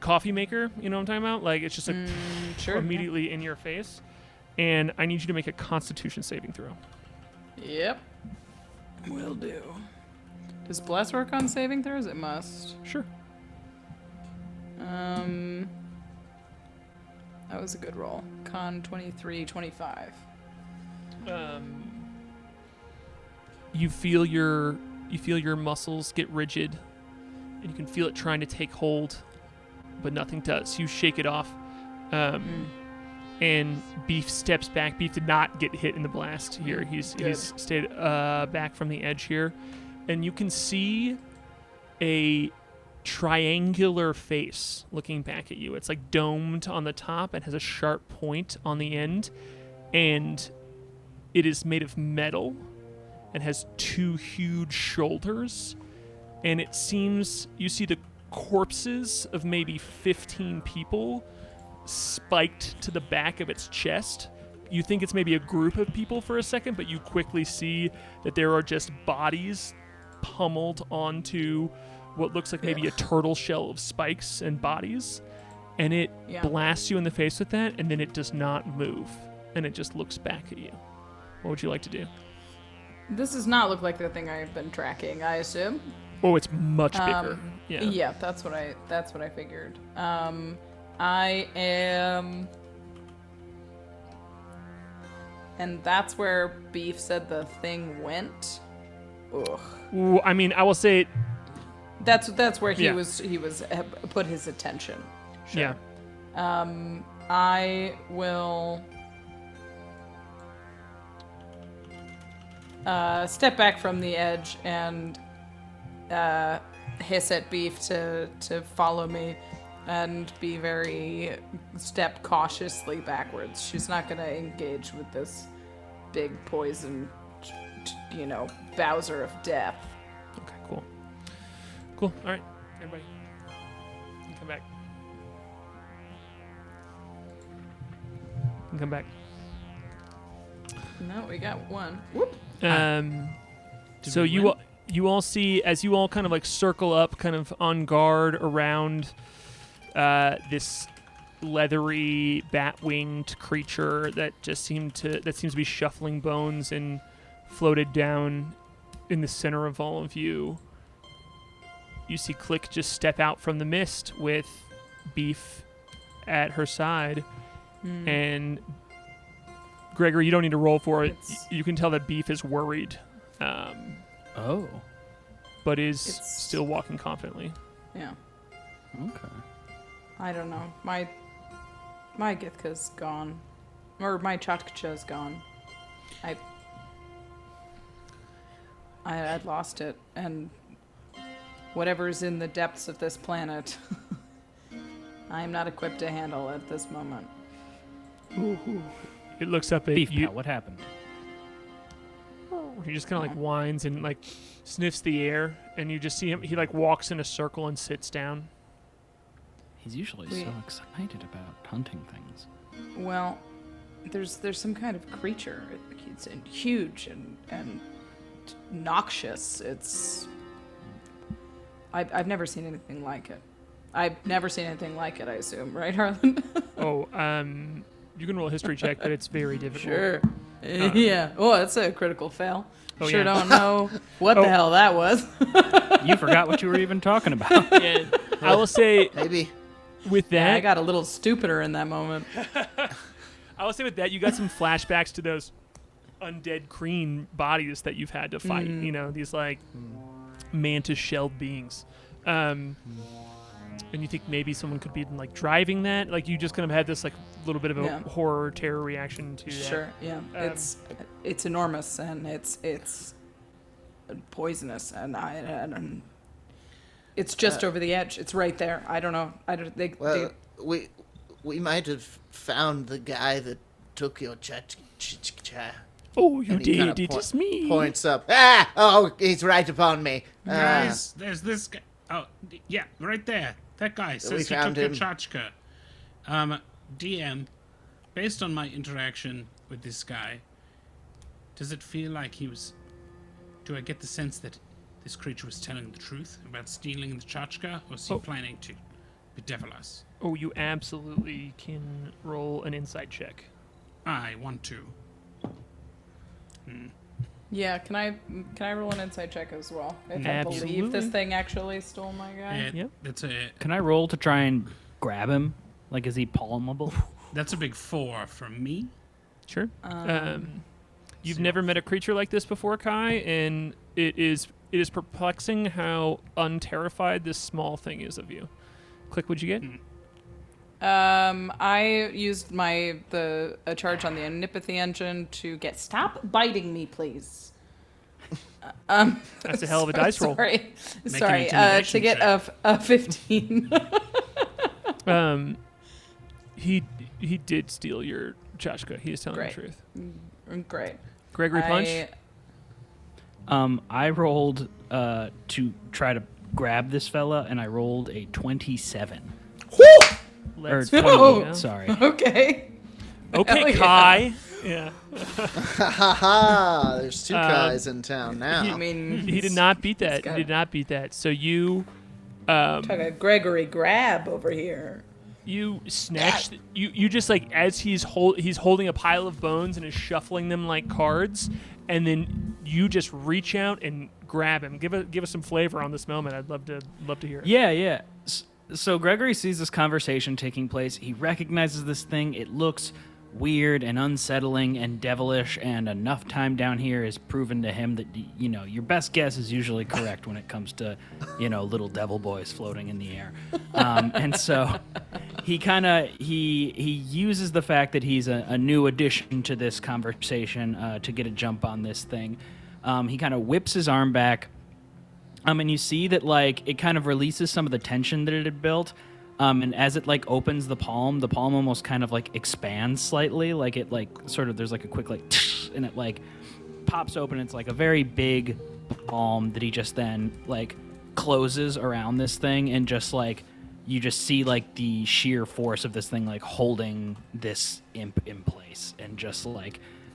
coffee maker. You know what I'm talking about? Like, it's just like Sure. immediately in your face. And I need you to make a Constitution saving throw. Yep. Will do. Does Bless work on saving throws? It must. Sure. That was a good roll. Con 23, 25. You feel your muscles get rigid, and you can feel it trying to take hold, but nothing does. You shake it off, and Beef steps back. Beef did not get hit in the blast here. He's stayed back from the edge here, and you can see a triangular face looking back at you. It's like domed on the top and has a sharp point on the end, and it is made of metal, and has 2 huge shoulders. And it seems you see the corpses of maybe 15 people spiked to the back of its chest. You think it's maybe a group of people for a second, but you quickly see that there are just bodies pummeled onto what looks like maybe a turtle shell of spikes and bodies. And it blasts you in the face with that, and then it does not move. And it just looks back at you. What would you like to do? This does not look like the thing I've been tracking, I assume. Oh, it's much bigger. Yeah, that's what I figured. I am, and that's where Beef said the thing went. Ugh. Ooh, I mean, I will say that's where he was put his attention. Sure. Yeah. I will step back from the edge and hiss at Beef to follow me and be step cautiously backwards. She's not going to engage with this big poison, Bowser of death. Okay, cool. Cool. All right, everybody, you come back. Come back. No, we got one. Whoop. So you all see, as you all kind of like circle up, kind of on guard around this leathery bat-winged creature that seems to be shuffling bones and floated down in the center of all of you. You see Klik just step out from the mist with Beef at her side. And Gregory, you don't need to roll for it. You can tell that Beef is worried. But is still walking confidently. Yeah. Okay. I don't know. My Githka's gone. Or my Chotkacha's gone. I'd lost it, and whatever's in the depths of this planet, I am not equipped to handle at this moment. It looks up at Beef you. Pal, what happened? He just kind of like whines and like sniffs the air, and you just see him. He like walks in a circle and sits down. He's usually so excited about hunting things. Well, there's some kind of creature. It's huge and noxious. I've never seen anything like it. I've never seen anything like it, I assume, right, Harlan? You can roll a history check, but it's very difficult. Sure. Yeah. Oh, that's a critical fail. Oh, sure yeah. don't know what the hell that was. You forgot what you were even talking about. Yeah. I will say, Maybe. with that, I got a little stupider in that moment. I will say with that, you got some flashbacks to those undead Kreen bodies that you've had to fight. You know, these like mantis-shelled beings. And you think maybe someone could be like driving that? Like you just kind of had this like little bit of a horror terror reaction to that. Sure, yeah. It's enormous and it's poisonous and it's just over the edge. It's right there. I don't know. We might have found the guy that took your cha. Oh, you And he did. kinda It is me. Points up. Ah! Oh, he's right upon me. Guys, there's this guy. Oh, yeah, right there. That guy says he found took your him. tchotchke. DM, based on my interaction with this guy, does it feel like he was... Do I get the sense that this creature was telling the truth about stealing the tchotchke, or is he planning to bedevil us? Oh, you absolutely can roll an insight check. I want to. Yeah, can I roll an insight check as well? If I Absolutely. believe this thing actually stole my guy. Yep. That's a Can I roll to try and grab him? Like, is he palmable? that's a big 4 from me. Sure. You've never met a creature like this before, Kai, and it is perplexing how unterrified this small thing is of you. Klik, what'd you get? I used a charge on the Anipathy engine to get stop biting me, please. That's a hell of a dice roll. Sorry, an to intimidation get a 15. He did steal your tchotchke. He is telling Great. the truth. Great. Gregory Punch. I rolled to try to grab this fella, and I rolled a 27. Let's or go. 28, sorry. Okay. Okay, Hell yeah. Kai. Yeah. Ha! There's two Kais in town now. I mean, He did not beat that. got- He did not beat that. So you talk a Gregory grab over here. you snatch you just like as he's holding a pile of bones and is shuffling them like cards, and then you just reach out and grab him. Give us some flavor on this moment. I'd love to hear it. Yeah. So Gregory sees this conversation taking place. He recognizes this thing. It looks weird and unsettling and devilish, and enough time down here has proven to him that, your best guess is usually correct when it comes to, little devil boys floating in the air. And so he uses the fact that he's a new addition to this conversation to get a jump on this thing. He kind of whips his arm back. And you see that, it kind of releases some of the tension that it had built. And as it, opens the palm almost kind of, expands slightly. There's, a quick, and it, pops open. It's, a very big palm that he just then, closes around this thing. And just, you just see, the sheer force of this thing, holding this imp in place. And just,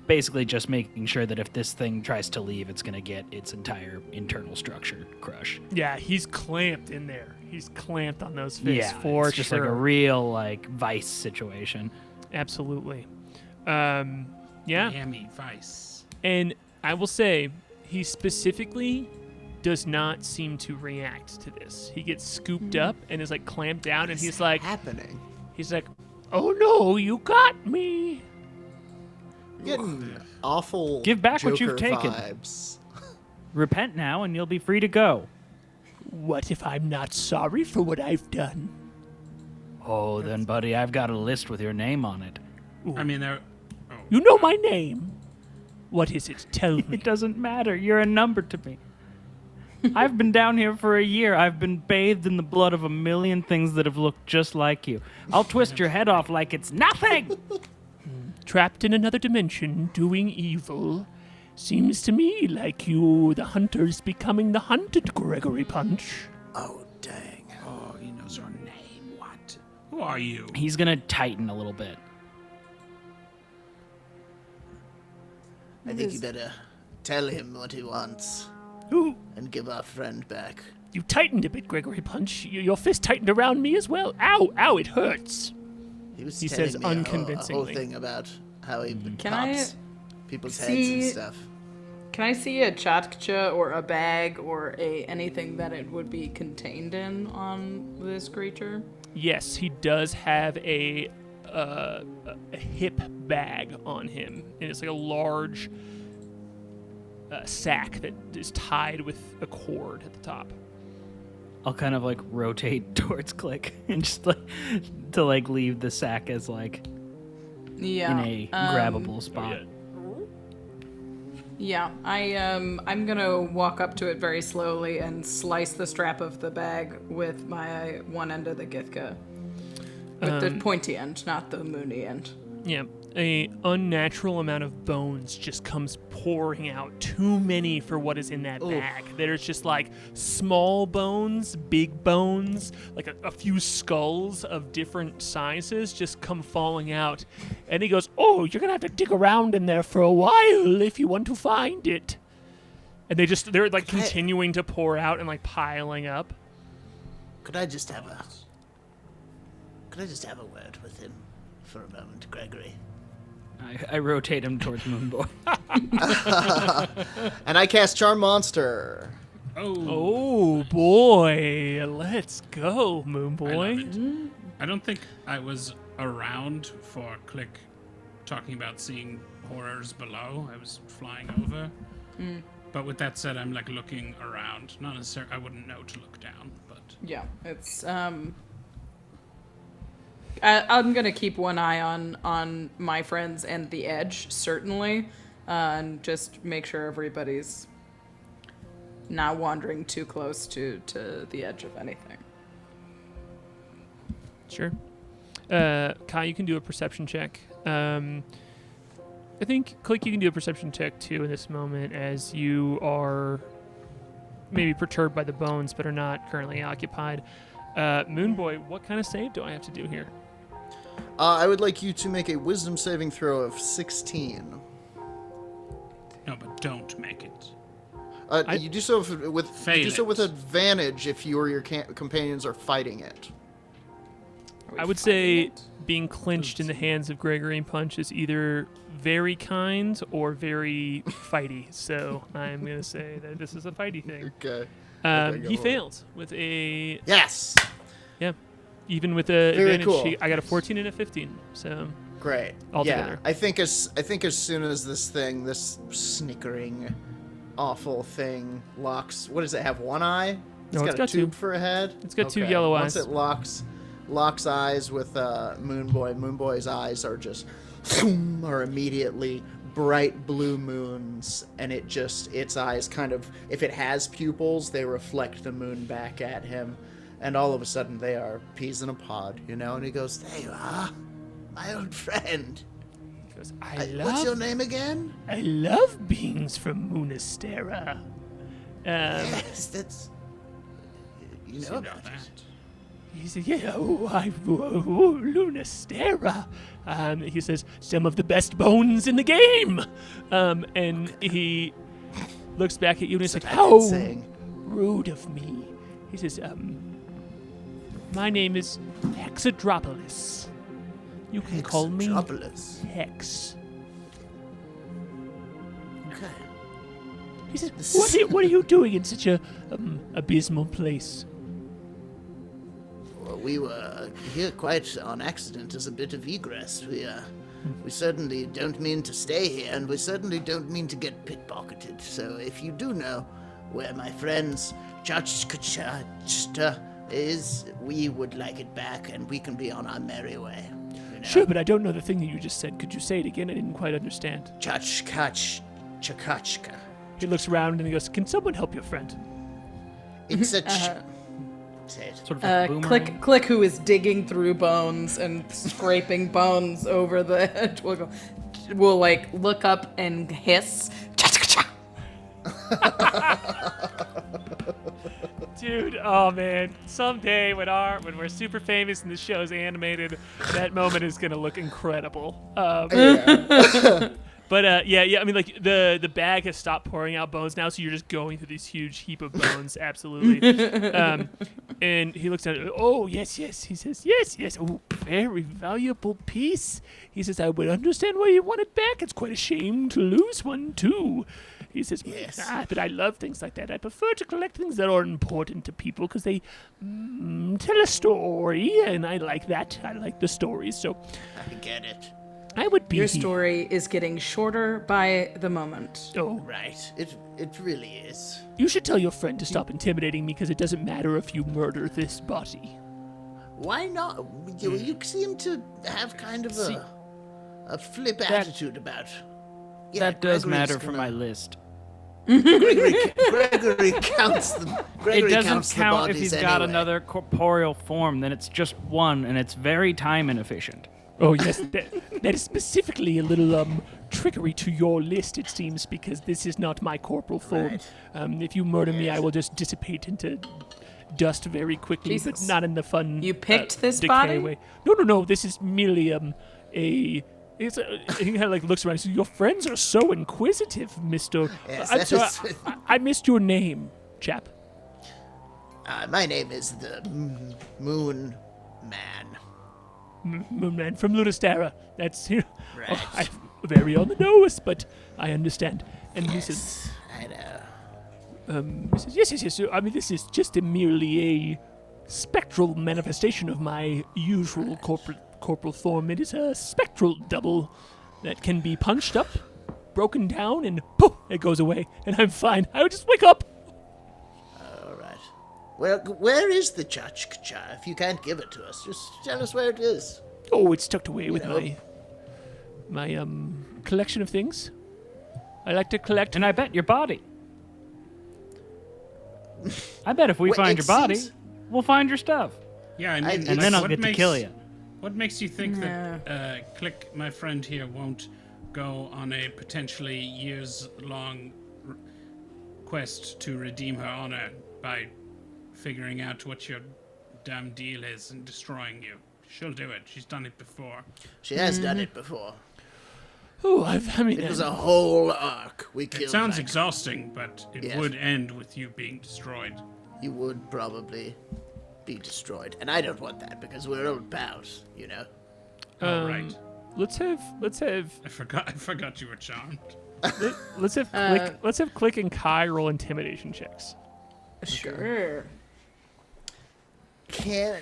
basically just making sure that if this thing tries to leave, it's going to get its entire internal structure crushed. Yeah, he's clamped in there. He's clamped on those fists Yeah, for it's just sure. like a real vice situation. Absolutely. Yeah. Miami Vice. And I will say, he specifically does not seem to react to this. He gets scooped up and is clamped down, and he's like, happening? "Oh no, you got me." Getting awful. Give back what you've Joker taken. Vibes. Repent now, and you'll be free to go. What if I'm not sorry for what I've done? Oh, then, buddy, I've got a list with your name on it. I mean, there. Oh, You know my name. What is it? Tell me. It doesn't matter. You're a number to me. I've been down here for a year. I've been bathed in the blood of a million things that have looked just like you. I'll twist your head off like it's nothing. Trapped in another dimension, doing evil. Seems to me like you, the hunter's becoming the hunted, Gregory Punch. Oh dang! oh, he knows your name. What? Who are you? He's going to tighten a little bit. I think you better tell him what he wants Ooh, and give our friend back. you tightened a bit, Gregory Punch. Your fist tightened around me as well. Ow, ow, it hurts. He was He telling says me a whole unconvincingly. thing about how he Can pops I people's heads see- and stuff. Can I see a chatkcha or a bag or anything that it would be contained in on this creature? Yes, he does have a hip bag on him, and it's like a large sack that is tied with a cord at the top. I'll kind of rotate towards Klik and just to leave the sack as Yeah. in a grabbable spot. Yeah, I'm gonna walk up to it very slowly and slice the strap of the bag with my one end of the githka. With the pointy end, not the moony end. Yeah, a unnatural amount of bones just comes pouring out. Too many for what is in that bag. There's just small bones, big bones, a few skulls of different sizes just come falling out. And he goes, "Oh, you're gonna have to dig around in there for a while if you want to find it." And they're continuing to pour out and piling up. Could I just have a word with him for a moment, Gregory? I rotate him towards Moonboy. And I cast Charm Monster. Oh boy, let's go, I Moonboy. love it. I don't think I was around for Klik talking about seeing horrors below. I was flying over. But with that said, I'm looking around. Not necessarily. I wouldn't know to look down, but Yeah, it's I'm gonna keep one eye on my friends and the edge, certainly, and just make sure everybody's not wandering too close to the edge of anything. Sure. Kai, you can do a perception check. I think, Klik, you can do a perception check, too, in this moment, as you are maybe perturbed by the bones, but are not currently occupied. Moonboy, what kind of save do I have to do here? I would like you to make a wisdom saving throw of 16. No, but don't make it. You do so with Fail it. advantage if you or your companions are fighting it. I would say being clinched in the hands of Gregory and Punch is either very kind or very fighty. So I'm going to say that this is a fighty thing. Okay. He failed with a... Yes. Yeah. Even with the Very advantage, cool. I got a 14 and a 15. So Great. Altogether. Yeah. I think as soon as this snickering, awful thing locks. What does it have? One eye? No, it's got got a tube two. for a head. It's got two yellow Once eyes. it locks eyes with Moonboy. Moonboy's eyes are just are immediately bright blue moons, and its eyes kind of, if it has pupils, they reflect the moon back at him, and all of a sudden they are peas in a pod, and he goes, "There you are, my old friend. He goes, What's your name again?" I love beings from Moonastera. Yes, that's you know You about know it. that. He said, yeah, Lunastera. He says, some of the best bones in the game. And he looks back at you and he's like, how rude of me. He says, my name is Hexadropolis. You can call me Hexadropolis. Hex. Okay. He says, what are you doing in such a abysmal place? Well, we were here quite on accident as a bit of egress. We certainly don't mean to stay here, and we certainly don't mean to get pickpocketed. So if you do know where my friend's Chachkachachta is, we would like it back, and we can be on our merry way. Sure, but I don't know the thing that you just said. Could you say it again? I didn't quite understand. Chachkachka. He looks around and he goes, can someone help your friend? It's a say it. Sort of like a boomerang. Klik, who is digging through bones and scraping bones over the edge, will like look up and hiss. Dude, oh man, someday when we're super famous and the show's animated, that moment is gonna look incredible. But I mean, like the bag has stopped pouring out bones now, so you're just going through this huge heap of bones, absolutely. And he looks at it. Oh yes. He says yes. Oh, very valuable piece. He says, I would understand why you want it back. It's quite a shame to lose one too. He says, Yes. but I love things like that. I prefer to collect things that are important to people because they tell a story, and I like that. I like the stories, so I get it. I would be Your story is getting shorter by the moment. Oh, Right. It really is. you should tell your friend to stop intimidating me because it doesn't matter if you murder this body. Why not? You seem to have kind of a flip attitude about. Yeah, That does Gregory's matter for gonna- my list. Gregory counts them. Gregory It doesn't counts the count if bodies he's got anyway. another corporeal form. Then it's just one, and it's very time inefficient. Oh yes, that is specifically a little trickery to your list, it seems, because this is not my corporal form. Right. If you murder me, I will just dissipate into dust very quickly, but Jesus. not in the fun. You picked this decay body? way. No. This is merely he kind of like looks around and says, your friends are so inquisitive, Mister. Yes, I'm that sorry, is- I missed your name, chap. My name is the Moon Man. Moonman from Lunastera. That's Right. I'm very on the nose, but I understand. And he says, I know. he says, yes. I mean, this is just merely a spectral manifestation of my usual corporal form. It is a spectral double that can be punched up, broken down, and poof, it goes away, and I'm fine. I would just wake up. All right. Well, where is the Chachkacha? If you can't give it to us, just tell us where it is. Oh, it's tucked away with know. my collection of things. I like to collect. And I bet your body. I bet if we Well, find it your body, seems- we'll find your stuff. Yeah, I mean, And And then I'll what get to makes- kill you. What makes you think that Klik, my friend here, won't go on a potentially years-long quest to redeem her honor by figuring out what your damn deal is and destroying you. She'll do it. She's done it before. She has done it before. Oh, It was a whole arc. We killed. It sounds like, exhausting, but it Yes. would end with you being destroyed. You would probably be destroyed, and I don't want that because we're old pals, you know. All right. Let's have I forgot you were charmed. let's have Klik and K.A.I roll intimidation checks. Sure.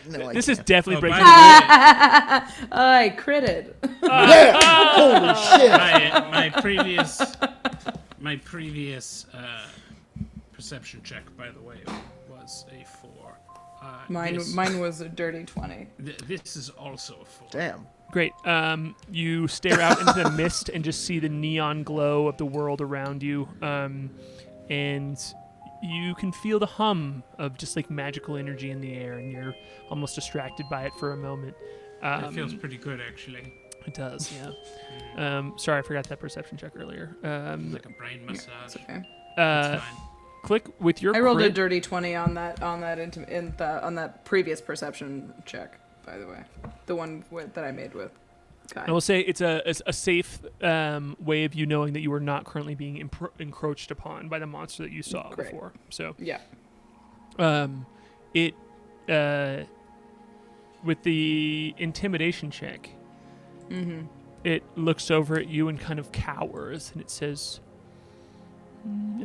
No, This is can't. definitely Oh, breaking. by I critted. Yeah! Holy shit! my previous perception check, by the way, was a 4. Mine was a dirty 20. This is also a 4. Damn. Great. You stare out into the mist and just see the neon glow of the world around you, and you can feel the hum of just like magical energy in the air, and you're almost distracted by it for a moment. It feels pretty good, actually. It does, yeah. Sorry, I forgot that perception check earlier. Like a brain massage. It's okay. It's fine. Klik with your I rolled a crit. dirty 20 on that previous perception check, by the way. The one that I made with Kai. I will say it's a safe way of you knowing that you are not currently being encroached upon by the monster that you saw Great. before. So Yeah. it with the intimidation check, it looks over at you and kind of cowers, and it says,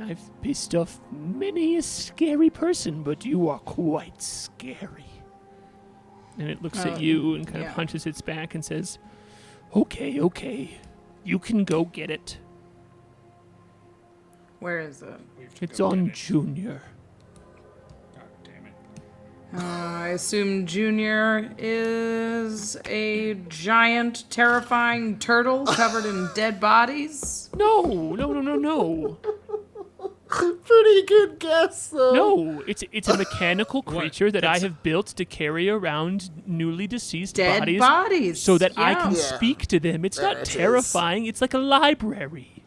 "I've pissed off many a scary person, but you are quite scary." And it looks at you and kind of hunches its back and says, Okay, you can go get it. Where is it? It's on Junior. God damn it. I assume Junior is a giant, terrifying turtle covered in dead bodies. No. Pretty good guess, though. No, it's a mechanical creature that I have built to carry around newly deceased Dead bodies. so that I Yeah. can speak to them. It's There not it is. terrifying. It's like a library.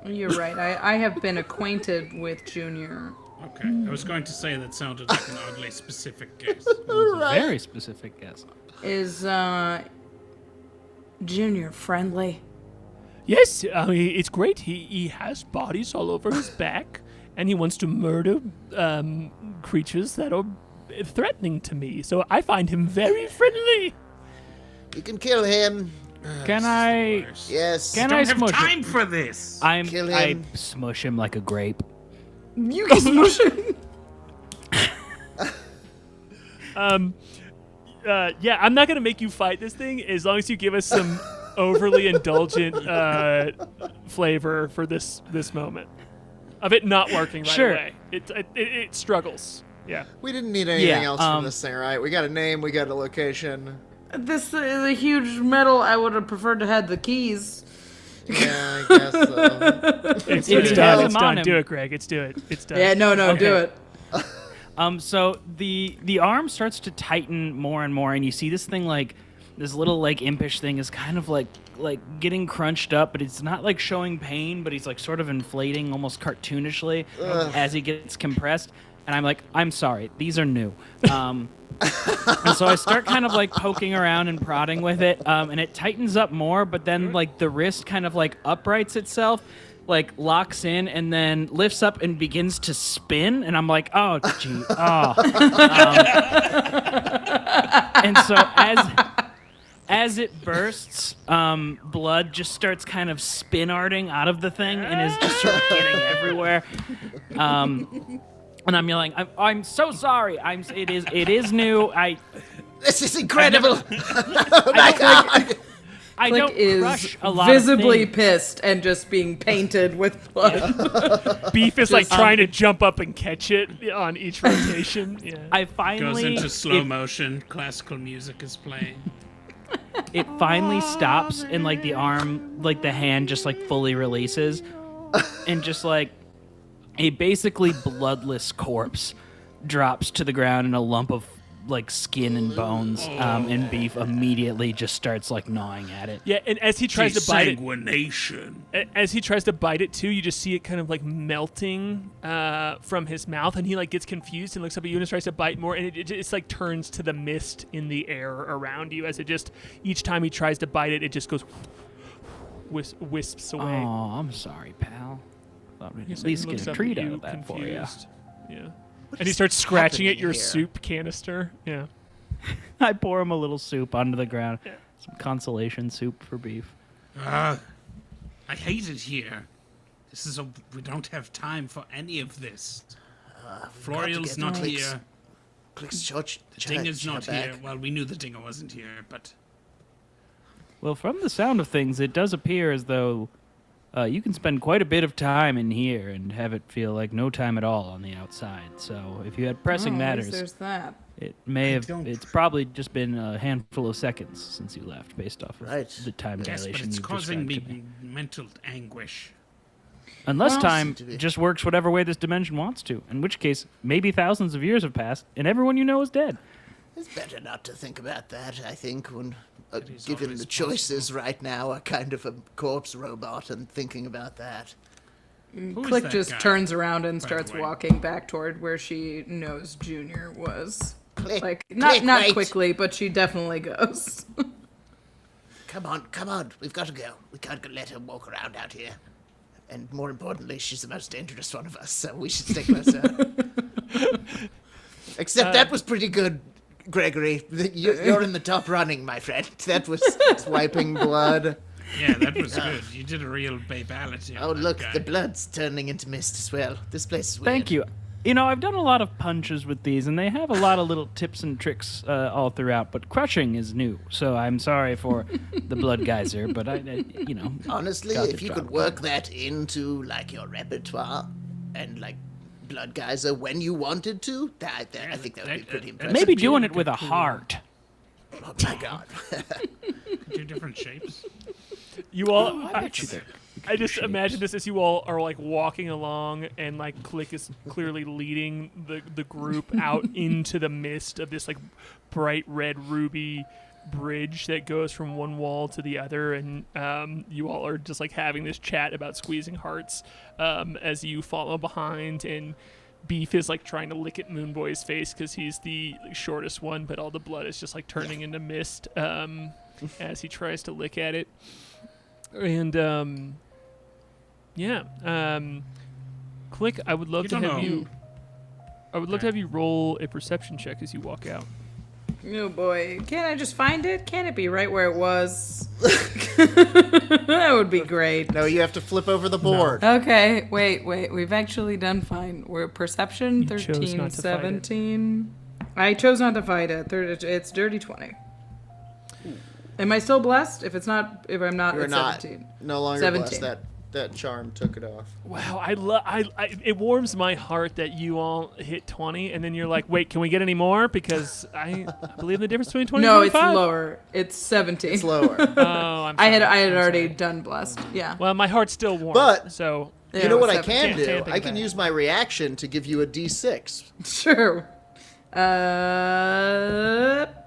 You're right. I have been acquainted with Junior. Okay, I was going to say that sounded like an oddly specific guess. Very specific guess. Is Junior friendly? Yes, it's great. He has bodies all over his back, and he wants to murder creatures that are threatening to me. So I find him very friendly. You can kill him. Can I? Yes. Can I I don't have smush time him? for this. Kill I him. smush him like a grape. You can smush him. Yeah, I'm not gonna make you fight this thing as long as you give us some overly indulgent flavor for this moment of it not working right Sure. away. It struggles. Yeah. We didn't need anything Yeah, else from this thing, right? We got a name, we got a location. This is a huge medal. I would have preferred to have the keys. Yeah, I guess so. It's If he done. has It's them on done. him. Do it, Greg. It's done. Yeah, no, Okay. do it. So the arm starts to tighten more and more, and you see this thing like this little like impish thing is kind of like getting crunched up, but it's not like showing pain, but he's like sort of inflating almost cartoonishly as he gets compressed. And I'm like, I'm sorry, these are new. And so I start kind of like poking around and prodding with it, and it tightens up more, but then like the wrist kind of like uprights itself, like locks in, and then lifts up and begins to spin. And I'm like, oh, gee, oh. And so as it bursts, blood just starts kind of spin-arting out of the thing and is just sort of getting everywhere. And I'm yelling, I'm so sorry. It is new. This is incredible. I Klik don't is crush a lot visibly of things. pissed and just being painted with blood. Beef is like trying to jump up and catch it on each rotation. Yeah. I Goes finally into slow motion. Classical music is playing. it finally stops, and like the arm, like the hand just like fully releases, and just like a basically bloodless corpse drops to the ground in a lump of like skin and bones, and Beef immediately just starts like gnawing at it. Yeah, and as he tries to bite it, Desanguination. as he tries to bite it too, you just see it kind of like melting from his mouth, and he like gets confused and looks up at you and tries to bite more, and it just like turns to the mist in the air around you as it just each time he tries to bite it, it just goes wisps away. Oh, I'm sorry, pal. Thought we'd He's at least looks get a up treat at out you, of that for you. confused. Yeah. And he starts scratching at your happening here? soup canister. Yeah. I pour him a little soup onto the ground. Yeah. Some consolation soup for Beef. I hate it here. We don't have time for any of this. Florial's not here. Klik's church. The Dinger's not back. here. Well, we knew the Dinger wasn't here, but Well, from the sound of things, it does appear as though you can spend quite a bit of time in here and have it feel like no time at all on the outside. So if you had pressing Oh, at least matters, there's that. it may have. don't- It's probably just been a handful of seconds since you left, based off of Right. the time yes, dilation but it's you've causing described me to me. mental anguish. Unless Well, time seem to be- just works whatever way this dimension wants to, in which case maybe thousands of years have passed and everyone you know is dead. It's better not to think about that, I think, when is given always the choices right now are kind of a corpse robot and thinking about that. Who is Click that just guy, turns around and by the starts way? walking back toward where she knows Junior was. Click, Like not Click, wait. quickly, but she definitely goes. Come on, we've got to go. We can't let her walk around out here. And more importantly, she's the most dangerous one of us, so we should stay closer. Except that was pretty good, Gregory. You're in the top running, my friend. That was wiping blood. Yeah, that was good. You did a real babality. Oh, on that look, guy. the blood's turning into mist as well. This place is weird. Thank you. You know, I've done a lot of punches with these, and they have a lot of little tips and tricks all throughout, but crushing is new. So I'm sorry for the blood geyser, but I you know. Honestly, got if the you job could work that into, like, your repertoire and, like, Blood Geyser when you wanted to, I think that would be pretty impressive. Maybe be doing like it with a a cool- heart. Oh, my God. Two different shapes. You all, I bet you there. I just imagine this as you all are like walking along, and like Klik is clearly leading the group out into the mist of this like bright red ruby bridge that goes from one wall to the other, and you all are just like having this chat about squeezing hearts as you follow behind, and Beef is like trying to lick at Moonboy's face because he's the shortest one, but all the blood is just like turning into mist as he tries to lick at it. And Klik, I would love You to don't have know. you. I would love to have you roll a perception check as you walk out. Oh boy, can't I just find it? Can't it be right where it was? That would be great. No, you have to flip over the board. Okay, wait. We've actually done fine. We're perception You chose 13, not to fight it. 17. I chose not to fight it. It's dirty 20. Am I still blessed? If I'm not, You're it's not. 17. No longer 17. blessed. That charm took it off. Wow, it warms my heart that you all hit 20, and then you're like, wait, can we get any more? Because I believe the difference between 20 No, and it's 25. lower. It's 17. It's lower. Oh, I'm I had sorry. already done blessed. Yeah. Well, my heart's still warm. But- so Yeah, You know what I 17. can Can't do? think I can about it. use my reaction to give you a D6. Sure.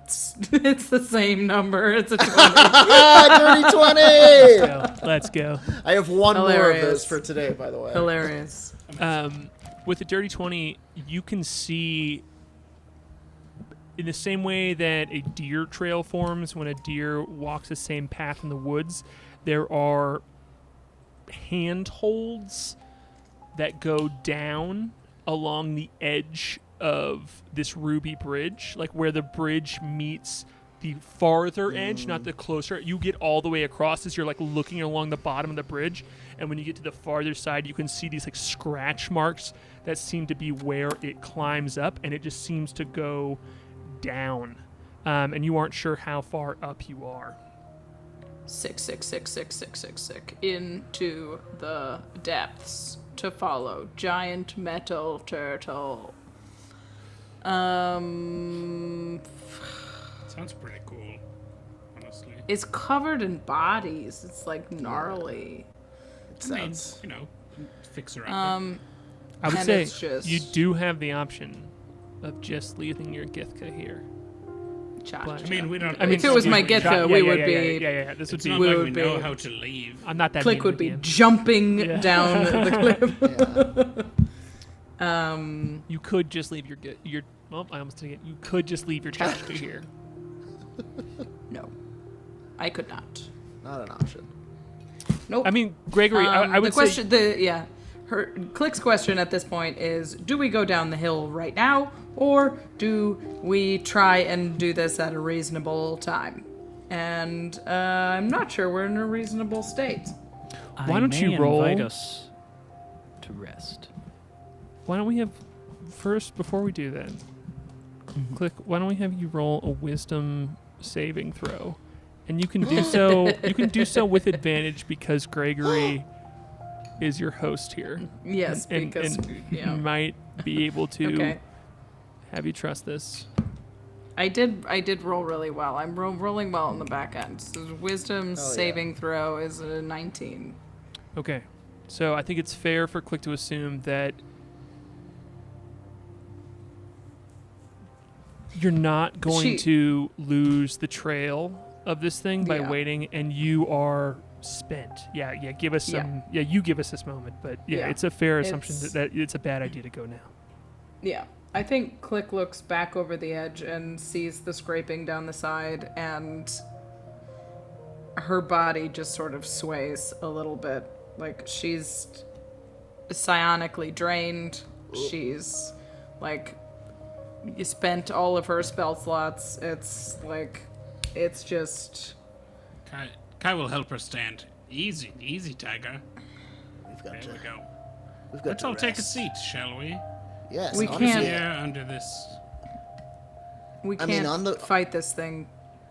It's the same number. It's a 20. Dirty 20! let's go. I have one more of Hilarious. those for today, by the way. Hilarious. With the dirty 20, you can see in the same way that a deer trail forms when a deer walks the same path in the woods, there are handholds that go down along the edge of this ruby bridge, like where the bridge meets the farther edge, not the closer. You get all the way across as you're like looking along the bottom of the bridge, and when you get to the farther side, you can see these like scratch marks that seem to be where it climbs up, and it just seems to go down, and you aren't sure how far up you are. 6 into the depths to follow giant metal turtle. Sounds pretty cool, honestly. It's covered in bodies. It's like gnarly. It I mean, sounds... fixer up. I would And say it's just- you do have the option of just leaving your Githka here. Cha-cha. I mean, we don't. If it was my Githka, we would be. Yeah. This would It's be. not we like would we know be- how to leave. I'm not that. Klik mean would of be you. jumping Yeah. down the cliff. You could just leave your. Well, I almost did it. You could just leave your Chachka here. No, I could not. Not an option. Nope. I mean, Gregory, I would the question, her Klik's question at this point is: do we go down the hill right now, or do we try and do this at a reasonable time? And I'm not sure we're in a reasonable state. Why don't you roll- invite us to rest? Why don't we have first before we do that? Klik. Why don't we have you roll a wisdom saving throw, and you can do so. You can do so with advantage because Gregory is your host here. Yes, and, because he might be able to okay. have you trust this. I did roll really well. I'm rolling well on the back end. So wisdom saving throw is a 19. Okay, so I think it's fair for Klik to assume that you're not going to lose the trail of this thing by Yeah. waiting, and you are spent. Yeah. Give us some. Yeah, you give us this moment, but Yeah. it's a fair assumption It's- that it's a bad idea to go now. Yeah. I think Klik looks back over the edge and sees the scraping down the side, and her body just sort of sways a little bit. Like, she's psionically drained. She's, like, you spent all of her spell slots. It's, like, it's just... Kai will help her stand. Easy, Tiger. We've got There to. we go. We've got Let's to all take a rest. seat, shall we? Yes. We honestly, can't- Here under this. We I can't mean, on the- fight this thing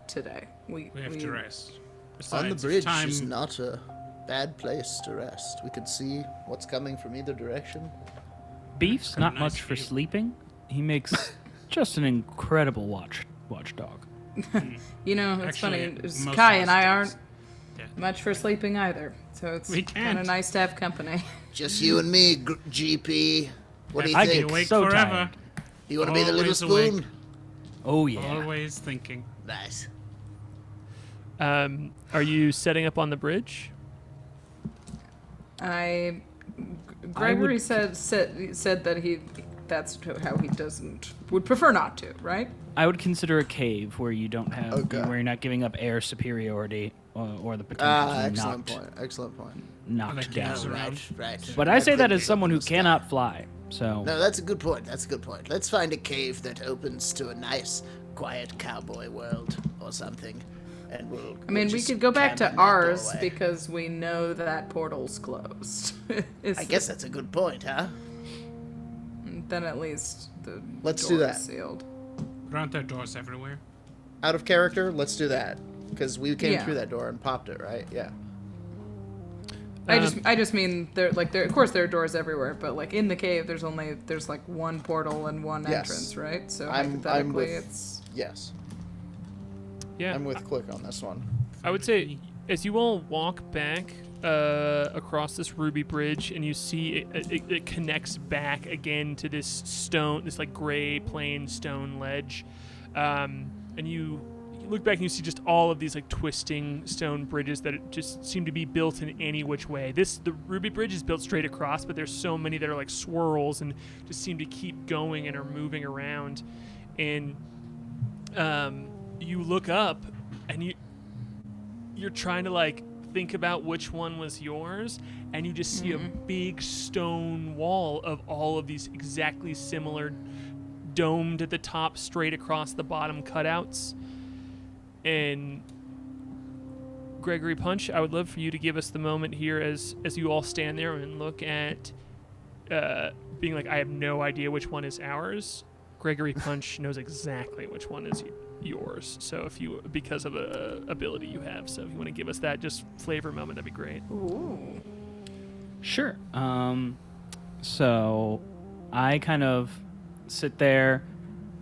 today. We have to rest. On the Besides, bridge time, is not a bad place to rest. We can see what's coming from either direction. Beef's Kinda not nice much for view. sleeping. He makes just an incredible watchdog. You know, it's Actually, funny. most Kai of and us I do. aren't Yeah. much for sleeping either. So it's We kind of can't. nice to have company. Just you and me, GP. What do you I Be get think? awake so forever. tired. You want to be the little always awake. spoon? Oh yeah. Always thinking. Nice. Are you setting up on the bridge? Gregory said that that's how he would prefer not to, right? I would consider a cave where you don't have Okay. where you're not giving up air superiority or the potential to be Excellent knocked, point. Excellent point. knocked like down. gas around. Right. But I say that as couldn't someone who be able to cannot fly. So No, that's a good point. That's a good point. Let's find a cave that opens to a nice, quiet cowboy world or something, and we'll. I mean, we could go back to ours because we know that portal's closed. I guess that's a good point, huh? then at least the Let's door do is that. sealed. Aren't there doors everywhere? Out of character, let's do that because we came Yeah. through that door and popped it, right? Yeah. I just mean there of course there are doors everywhere, but like in the cave there's like one portal and one Yes. entrance, right? So I'm hypothetically with- it's Yes. Yeah. I'm with Klik on this one. I would say as you all walk back across this ruby bridge and you see it connects back again to this stone, this like gray plain stone ledge, and you look back and you see just all of these like twisting stone bridges that just seem to be built in any which way. The ruby bridge is built straight across, but there's so many that are like swirls and just seem to keep going and are moving around. And you look up and you're trying to like think about which one was yours, and you just see a big stone wall of all of these exactly similar domed at the top, straight across the bottom cutouts. And Gregory Punch, I would love for you to give us the moment here as you all stand there and look at being like, I have no idea which one is ours. Gregory Punch knows exactly which one is yours. So if you, because of a ability you have, so if you want to give us that just flavor moment, that'd be great. ooh. sure. So I kind of sit there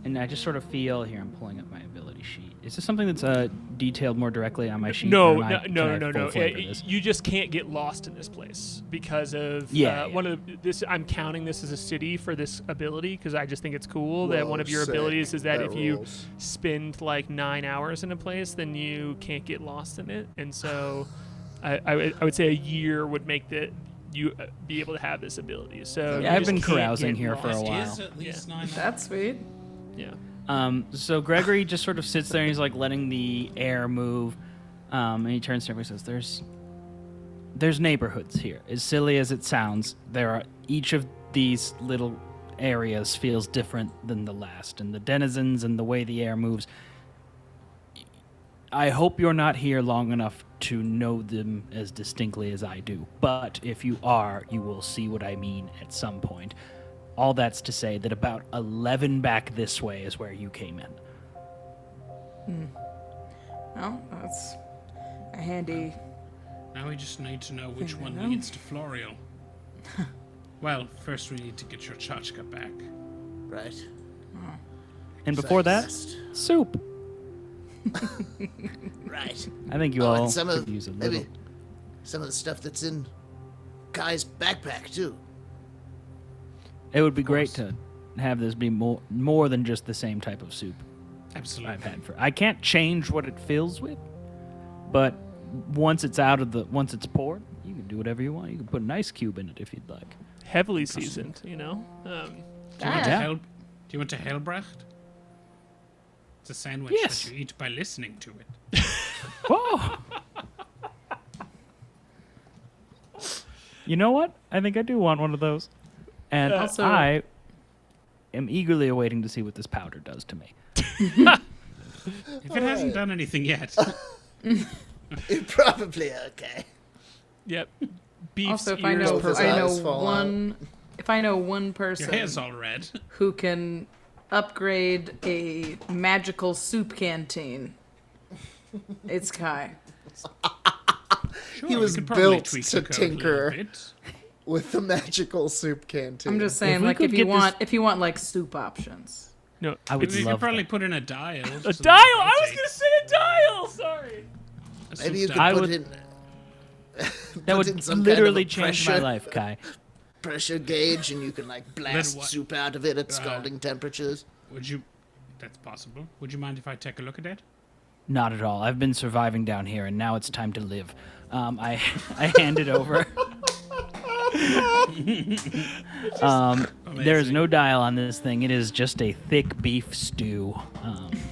and I just sort of feel here. I'm pulling up my ability sheet. Is this something that's detailed more directly on my sheet? No. or can I full flavor this? You just can't get lost in this place because of Yeah. one of this. I'm counting this as a city for this ability because I just think it's cool that Whoa, one of your sick. abilities is that That if you rules. spend like 9 hours in a place, then you can't get lost in it. And so, I would say a year would make you be able to have this ability. So Yeah, you I've just been can't carousing get here for a lost. while. Is at least 9 That's sweet. Yeah. So Gregory just sort of sits there and he's like letting the air move. And he turns to everybody and says, there's neighborhoods here. As silly as it sounds, each of these little areas feels different than the last. And the denizens and the way the air moves. I hope you're not here long enough to know them as distinctly as I do. But if you are, you will see what I mean at some point. All that's to say that about 11 back this way is where you came in. Well, that's a handy. Now we just need to know which Fair one enough. leads to Florio. Well, first we need to get your Chachka back. Right. And before that, Best. soup. Right. I think you Oh, all and some could of use a little. maybe some of the stuff that's in K.A.I.'s backpack too. It would be great to have this be more than just the same type of soup Absolutely. I've had for. I can't change what it fills with, but once it's poured, you can do whatever you want. You can put an ice cube in it if you'd like. Heavily seasoned, you know. Do you want Yeah. Do you want a Helbracht? It's a sandwich Yes. that you eat by listening to it. Whoa! You know what? I think I do want one of those. And Also- I am eagerly awaiting to see what this powder does to me. If it hasn't done anything yet, You're probably okay. Yep. Beef's Also, if I ears know, his perk. eyes fall if I know one your person hair's all red. who can upgrade a magical soup canteen, it's K.A.I. Sure, He we was could probably built tweak to the code a little tinker. bit. With the magical soup canteen. I'm just If saying, we like, could if you get this- want, if you want like soup options. No, I would We could love probably that. put in a dial. a dial. I was gonna say a dial. Sorry. Maybe you could I put would- in. That put in would some kind of a literally change my pressure- life, Kai. Pressure gauge, and you can like blast what- soup out of it at scalding temperatures. Would you? That's possible. Would you mind if I take a look at it? Not at all. I've been surviving down here, and now it's time to live. I hand it over. There is no dial on this thing. It is just a thick beef stew.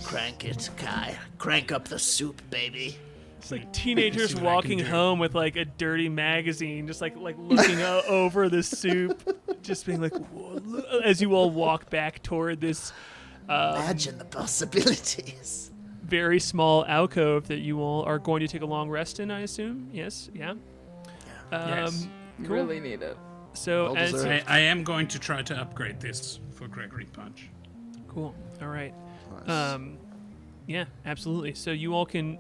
Crank it, Kai. Crank up the soup, baby. It's like teenagers See what I can walking do. home with like a dirty magazine, just like looking over the soup, just being like, "Whoa," as you all walk back toward this Imagine the possibilities. very small alcove that you all are going to take a long rest in. I assume. Yes. Yeah. Yes. You Cool. really need it. So Well as deserved. I am going to try to upgrade this for Gregory Punch. cool. All right. Nice. Yeah, absolutely. So you all can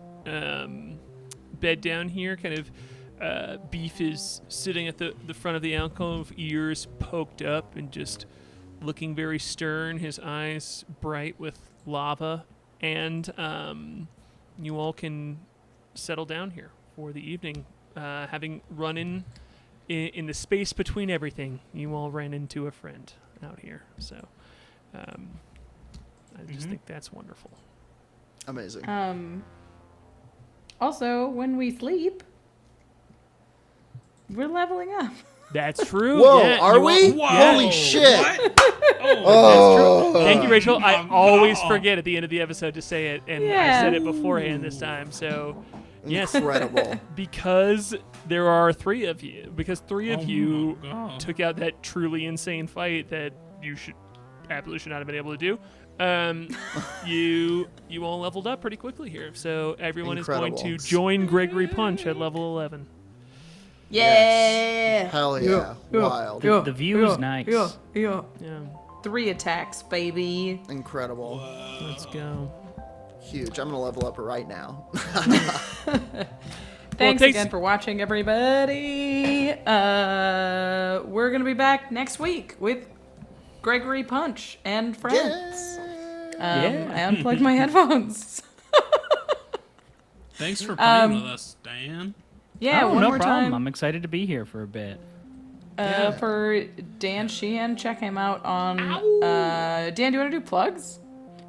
bed down here. Kind of, Beef is sitting at the front of the alcove, ears poked up and just looking very stern. His eyes bright with lava, and you all can settle down here for the evening, having run in the space between everything. You all ran into a friend out here, so. I just think that's wonderful. Amazing. Also, when we sleep, we're leveling up. That's true. Whoa, yeah, are you we? all- Holy shit. What? Oh, Thank you, Rachel. I No. always forget at the end of the episode to say it, and I Yeah. said it beforehand this time. So, yes, incredible. because there are three of you, because three of Oh you my God. took out that truly insane fight that you absolutely should not have been able to do. You all leveled up pretty quickly here. So everyone is going to Incredible. join Gregory Punch at level 11. Yeah. Hell yeah. Wild. The view is nice. Yeah. Yeah, 3 attacks, baby. Incredible. let's go. Huge. I'm going to level up right now. Thanks thanks- again for watching, everybody. We're gonna be back next week with Gregory Punch and friends. Yeah. I unplugged my headphones. Thanks for playing with us, Dan. Yeah, Oh, one no more problem. time. I'm excited to be here for a bit. For Dan Sheehan, check him out on. Dan, do you want to do plugs?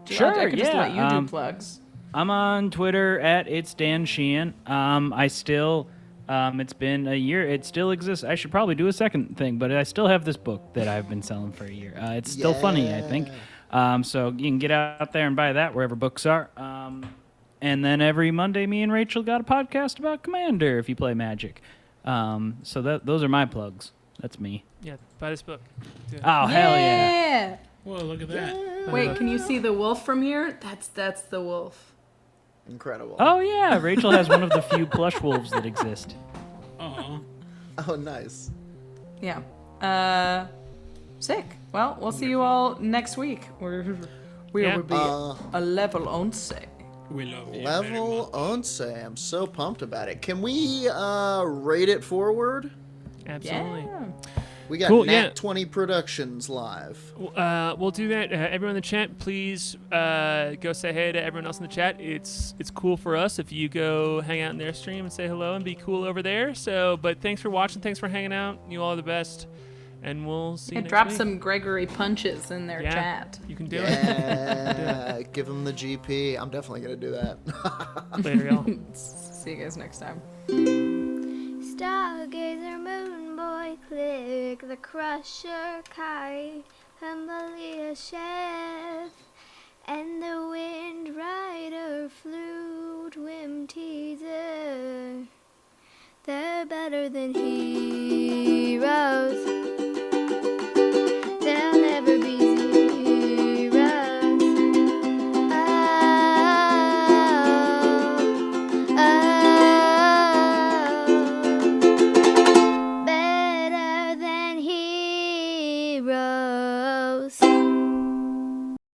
Sure, I could just yeah, let you do plugs. I'm on Twitter at It's Dan Sheehan. I still, it's been a year. It still exists. I should probably do a second thing, but I still have this book that I've been selling for a year. It's still funny, I think. So you can get out there and buy that wherever books are. And then every Monday, me and Rachel got a podcast about Commander if you play Magic. So those are my plugs. That's me. Yeah, buy this book. Do it. Oh, hell yeah. Whoa, look at that. Wait, can you see the wolf from here? That's the wolf. Incredible. Oh, yeah. Rachel has one of the few plush wolves that exist. Aw. Oh, nice. Yeah. Sick. Well, we'll see you all next week. We Yeah. will be a level on say. We love you. Level once. I'm so pumped about it. Can we rate it forward? Absolutely. Yeah. We got Cool, Nat yeah. 20 Productions live. We'll do that. Everyone in the chat, please go say hey to everyone else in the chat. It's cool for us if you go hang out in their stream and say hello and be cool over there. So, but thanks for watching. Thanks for hanging out. You all are the best. And we'll see you And next drop week. some Gregory punches in their Yeah. chat. You can do it. Yeah, give them the GP. I'm definitely going to do that. Later, y'all. See you guys next time. Stargazer, Moonboy, Klik, the Crusher, K.A.I, Humbly Chef, and the Wind Rider, Flute, Whim Teaser. They're better than heroes. They'll never be zeros. Better than heroes.